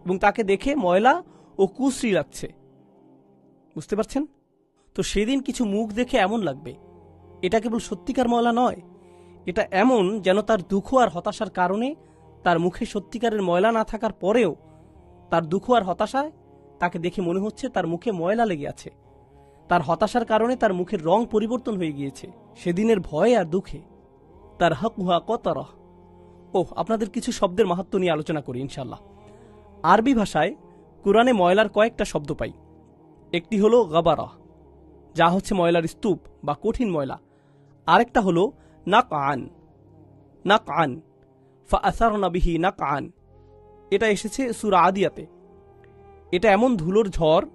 এবং তাকে দেখে ময়লা ও কুশ্রী লাগছে। বুঝতে পারছেন? তো সেদিন কিছু মুখ দেখে এমন লাগবে, এটা কেবল সত্যিকার ময়লা নয়, এটা এমন যেন তার দুঃখ আর হতাশার কারণে তার মুখে সত্যিকারের ময়লা না থাকার পরেও তার দুঃখ আর হতাশায় তাকে দেখে মনে হচ্ছে তার মুখে ময়লা লেগে আছে। তার হতাশার কারণে তার মুখের রং পরিবর্তন হয়ে গিয়েছে সেদিনের ভয়ে আর দুঃখে। তার হাকুহা কতারা। আপনাদের কিছু শব্দের মাহাত্ম্য নিয়ে আলোচনা করি ইনশাল্লাহ। আরবি ভাষায় কুরআনে ময়লার কয়েকটা শব্দ পাই। একটি হলো গাবারা, যা হচ্ছে ময়লার স্তূপ বা কঠিন ময়লা। আরেকটা হলো নাকআন। নাকআন ফাআসারনা বিহি নাকআন, এটা এসেছে সূরা আদিয়াতে। এটা এমন ধুলোর ঝড়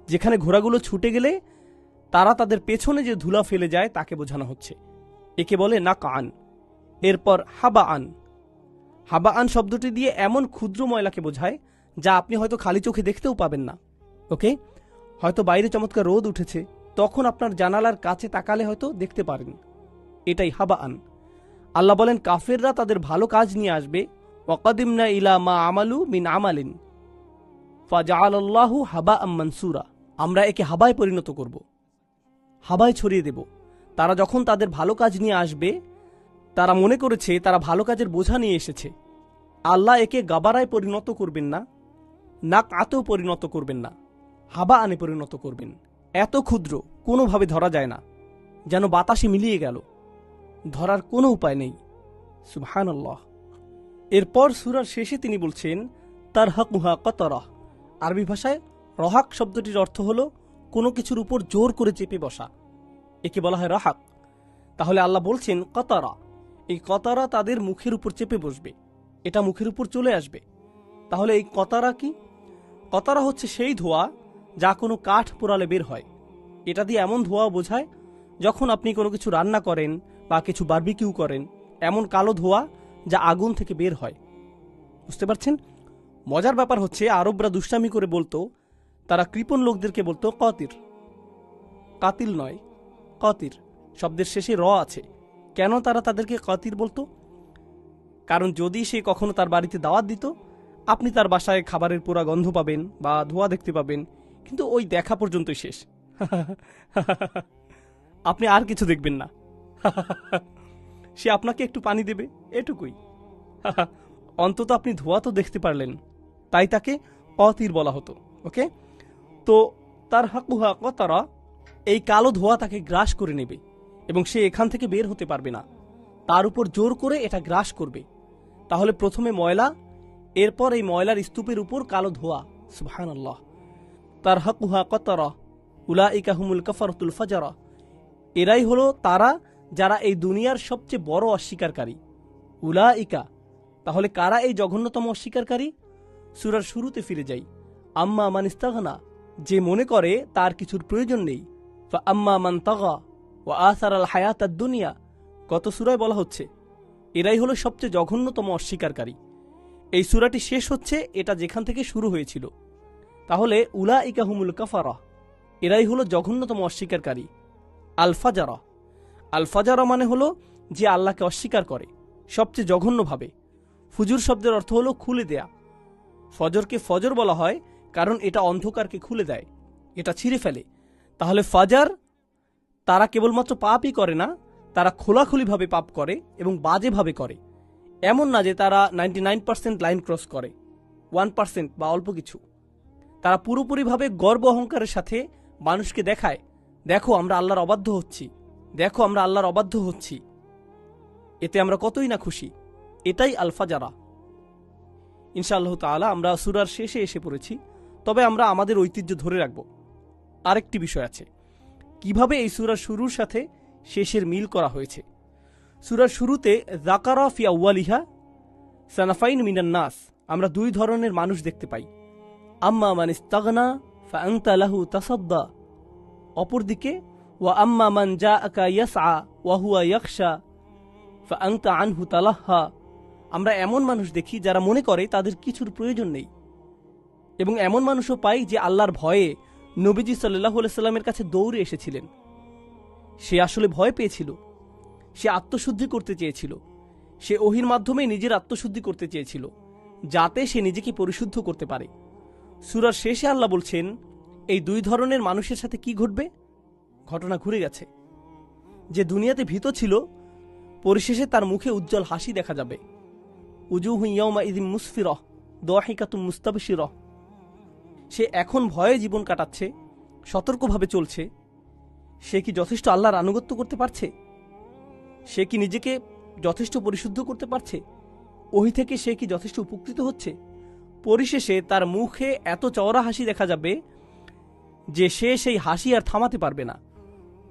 যেখানে ঘোড়াগুলো ছুটে গেলে তারা তাদের পেছনে যে ধুলা ফেলে যায় তাকে বোঝানো হচ্ছে, একে বলে নাকআন। এরপর হাবাআন। হাবাআন শব্দটি দিয়ে এমন ক্ষুদ্র ময়লাকে বোঝায় যা আপনি হয়তো খালি চোখে দেখতেও পাবেন না। ওকে, হয়তো বাইরে চমৎকার রোদ উঠেছে, তখন আপনার জানালার কাছে তাকালে হয়তো দেখতে পারেন। এটাই হাবাআন। আল্লাহ বলেন কাফেররা তাদের ভালো কাজ নিয়ে আসবে, ওয়াকাদিমনা ইলা মা আমালু মিন আমালিন ফাজআলাল্লাহু হাবাআম মানসুরা। আমরা একে হাবায় পরিণত করব, হাবায় ছড়িয়ে দেব। তারা যখন তাদের ভালো কাজ নিয়ে আসবে, তারা মনে করেছে তারা ভালো কাজের বোঝা নিয়ে এসেছে। আল্লাহ একে গাবারায় পরিণত করবেন না, নাকআতেও পরিণত করবেন না, হাবা আনে পরিণত করবেন। এত ক্ষুদ্র, কোনোভাবে ধরা যায় না, যেন বাতাসে মিলিয়ে গেল, ধরার কোনো উপায় নেই। সুবহানাল্লাহ। এরপর সূরার শেষে তিনি বলছেন তারহাকুহা কতরা। আরবি ভাষায় রহাক শব্দটির অর্থ হলো কোনো কিছুর উপর জোর করে চেপে বসা, একে বলা হয় রাহাক। তাহলে আল্লাহ বলছেন কতারা, এই কতারা তাদের মুখের উপর চেপে বসবে, এটা মুখের উপর চলে আসবে। তাহলে এই কতারা কি? কতারা হচ্ছে সেই ধোঁয়া যা কোনো কাঠ পোড়ালে বের হয়। এটা দিয়ে এমন ধোঁয়া বোঝায় যখন আপনি কোনো কিছু রান্না করেন বা কিছু বারবিকিউ করেন, এমন কালো ধোঁয়া যা আগুন থেকে বের হয়। বুঝতে পারছেন? মজার ব্যাপার হচ্ছে আরবরা দুষ্টামি করে বলতো, তারা কৃপণ লোকদেরকে বলতো কতির। কাতিল নয়, কতির শব্দের শেষে র আছে। কেন তারা তাদেরকে কতির বলতো? কারণ যদি সে কখনো তার বাড়িতে দাওয়াত দিত, আপনি তার বাসায় খাবারের পোড়া গন্ধ পাবেন বা ধোঁয়া দেখতে পাবেন, কিন্তু ওই দেখা পর্যন্তই শেষ। আপনি আর কিছু দেখবেন না। সে আপনাকে একটু পানি দেবে, এটুকুই। অন্তত আপনি ধোঁয়া তো দেখতে পারলেন, তাই তাকে কতির বলা হতো। ওকে, তো তার হাকুহা কতারা, এই কালো ধোঁয়া তাকে গ্রাস করে নেবে এবং সে এখান থেকে বের হতে পারবে না। তার উপর জোর করে এটা গ্রাস করবে। তাহলে প্রথমে ময়লা, এরপর এই ময়লার স্তূপের উপর কালো ধোঁয়া। সুবহানাল্লাহ। তার হাকুহা কতারা উলাইকা হুমুল কাফারাতুল ফাজারা। এরাই হলো তারা যারা এই দুনিয়ার সবচেয়ে বড় অস্বীকারী। উলাইকা, তাহলে কারা এই জঘন্যতম অস্বীকারী? সূরার শুরুতে ফিরে যাই। আম্মা মান ইস্তাগনা, যে মনে করে তার কিছুর প্রয়োজন নেই। ফা আম্মা মান তাগা ওয়া আসারাল হায়াতাদ দুনিয়া, কত সূরায় বলা হচ্ছে এরাই হলো সবচেয়ে জঘন্যতম অস্বীকারী। এই সূরাটি শেষ হচ্ছে এটা যেখান থেকে শুরু হয়েছিল। তাহলে উলাইকা হুমুল কাফারা, এরাই হলো জঘন্যতম অস্বীকারী। আল ফাজারা, আল ফাজারা মানে হলো যে আল্লাহকে অস্বীকার করে সবচেয়ে জঘন্যভাবে। ফুজুর শব্দের অর্থ হলো খুলে দেয়া। ফজরকে ফজর বলা হয় কারণ এটা অন্ধকারকে খুলে দেয়, এটা ছিঁড়ে ফেলে। তাহলে ফাজার তারা কেবলমাত্র পাপই করে না, তারা খোলাখুলিভাবে পাপ করে এবং বাজেভাবে করে। এমন না যে তারা 99% লাইন ক্রস করে, 1% বা অল্প কিছু। তারা পুরোপুরিভাবে গর্ব অহংকারের সাথে মানুষকে দেখায়, দেখো আমরা আল্লাহর অবাধ্য হচ্ছি, দেখো আমরা আল্লাহর অবাধ্য হচ্ছি, এতে আমরা কতই না খুশি। এটাই আল ফাজারা। ইনশাআল্লাহ তাআলা আমরা সূরার শেষে এসে পড়েছি, তবে আমরা আমাদের ঐতিহ্য ধরে রাখব। আরেকটি বিষয় আছে, কিভাবে এই সূরার শুরুর সাথে শেষের মিল করা হয়েছে। সূরার শুরুতে যাকারা ফি আউয়ালিহা সানাফাইন মিনান নাস, আমরা দুই ধরনের মানুষ দেখতে পাই। আম্মা মান ইস্তাগনা ফাআনতা লাহু তাসাদ্দা, অপরদিকে ওয়া আম্মা মান জাআকা ইয়াসআ ওয়া হুয়া ইয়াখশা ফাআনতা আনহু তালাহহা, আমরা এমন মানুষ দেখি যারা মনে করে তাদের কিছুর প্রয়োজন নেই, এবং এমন মানুষও পাই যে আল্লাহর ভয়ে নবীজি সাল্লাল্লাহু আলাইহি সাল্লামের কাছে দৌড়ে এসেছিলেন। সে আসলে ভয় পেয়েছিল, সে আত্মশুদ্ধি করতে চেয়েছিল, সে ওহীর মাধ্যমে নিজের আত্মশুদ্ধি করতে চেয়েছিল যাতে সে নিজেকে পরিশুদ্ধ করতে পারে। সূরার শেষে আল্লাহ বলছেন এই দুই ধরনের মানুষের সাথে কি ঘটবে। ঘটনা ঘুরে গেছে। যে দুনিয়াতে ভীত ছিল, পরিশেষে তার মুখে উজ্জ্বল হাসি দেখা যাবে। উজুহু ইয়াউমা ইযিম মুসফিরাহ দাহিকাতুম মুস্তাবশিরাহ, সে এখন ভয়ে জীবন কাটাচ্ছে, সতর্কভাবে চলছে। সে কি যথেষ্ট আল্লাহর আনুগত্য করতে পারছে? সে কি নিজেকে যথেষ্ট পরিশুদ্ধ করতে পারছে? ওহী থেকে সে কি যথেষ্ট উপকৃত হচ্ছে? পরিশেষে তার মুখে এত চওড়া হাসি দেখা যাবে যে সে সেই হাসি আর থামাতে পারবে না।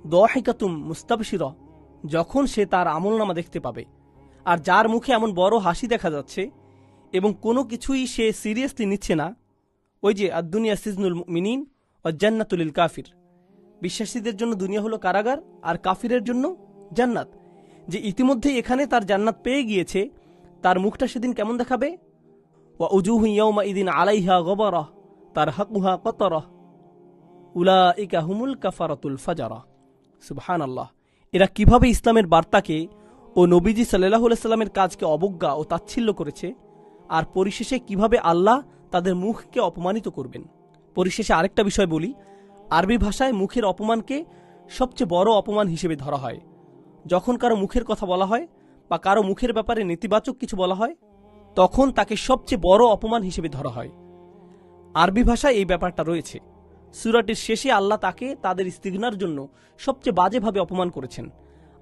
দাহিকাতুম মুস্তাবশিরাহ, যখন সে তার আমলনামা দেখতে পাবে। আর যার মুখে এমন বড় হাসি দেখা যাচ্ছে এবং কোনো কিছুই সে সিরিয়াসলি নিচ্ছে না, ওই যে আদ-দুনিয়া সিজনুল মুমিনিন ওয়া জান্নাতুল লিল কাফির, বিশ্বাসীদের জন্য দুনিয়া হলো কারাগার আর কাফিরের জন্য জান্নাত। যে ইতিমধ্যেই এখানে তার জান্নাত পেয়ে গিয়েছে, তার মুখটা সেদিন কেমন দেখাবে? ওয়া উজুহু ইয়াউমা ইযিন আলাইহা গবারাহ তারহাকুহা কতরাহ উলাইকা হুমুল কাফারাতুল ফাজারা। সুবহানাল্লাহ। এরা কিভাবে ইসলামের বার্তাকে ও নবীজি সাল্লাল্লাহু আলাইহি সাল্লামের কাজকে অবজ্ঞা ও তাচ্ছিল্য করেছে, আর পরিশেষে কিভাবে আল্লাহ তাদের মুখকে অপমানিত করবেন। পরিশেষে আরেকটা বিষয় বলি, আরবি ভাষায় মুখের অপমানকে সবচেয়ে বড় অপমান হিসেবে ধরা হয়। যখন কারো মুখের কথা বলা হয় বা কারো মুখের ব্যাপারে নেতিবাচক কিছু বলা হয়, তখন তাকে সবচেয়ে বড় অপমান হিসেবে ধরা হয়। আরবি ভাষায় এই ব্যাপারটা রয়েছে। সূরাটির শেষে আল্লাহ তাকে তাদের ইস্তিগনার জন্য সবচেয়ে বাজেভাবে অপমান করেছেন।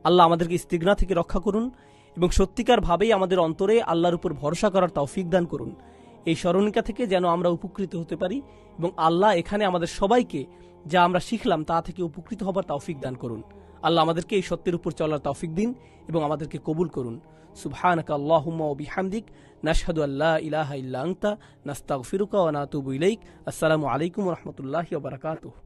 আল্লাহ আমাদেরকে ইস্তিগনা থেকে রক্ষা করুন এবং সত্যিকার ভাবেই আমাদের অন্তরে আল্লাহর উপর ভরসা করার তৌফিক দান করুন। এই স্মরণিকা থেকে যেন আমরা উপকৃত হতে পারি এবং আল্লাহ এখানে আমাদের সবাইকে যা আমরা শিখলাম তা থেকে উপকৃত হবার তৌফিক দান করুন। আল্লাহ আমাদেরকে এই সত্যের উপর চলার তৌফিক দিন এবং আমাদেরকে কবুল করুন। সুবহানাকা আল্লাহুম্মা ওয়া বিহামদিক নাশহাদু আল্লা ইলাহা ইল্লা আনতা নাস্তাগফিরুকা ওয়া নাতুবু ইলাইক। আসসালামু আলাইকুম ওয়া রাহমাতুল্লাহি ওয়া বারাকাতুহু।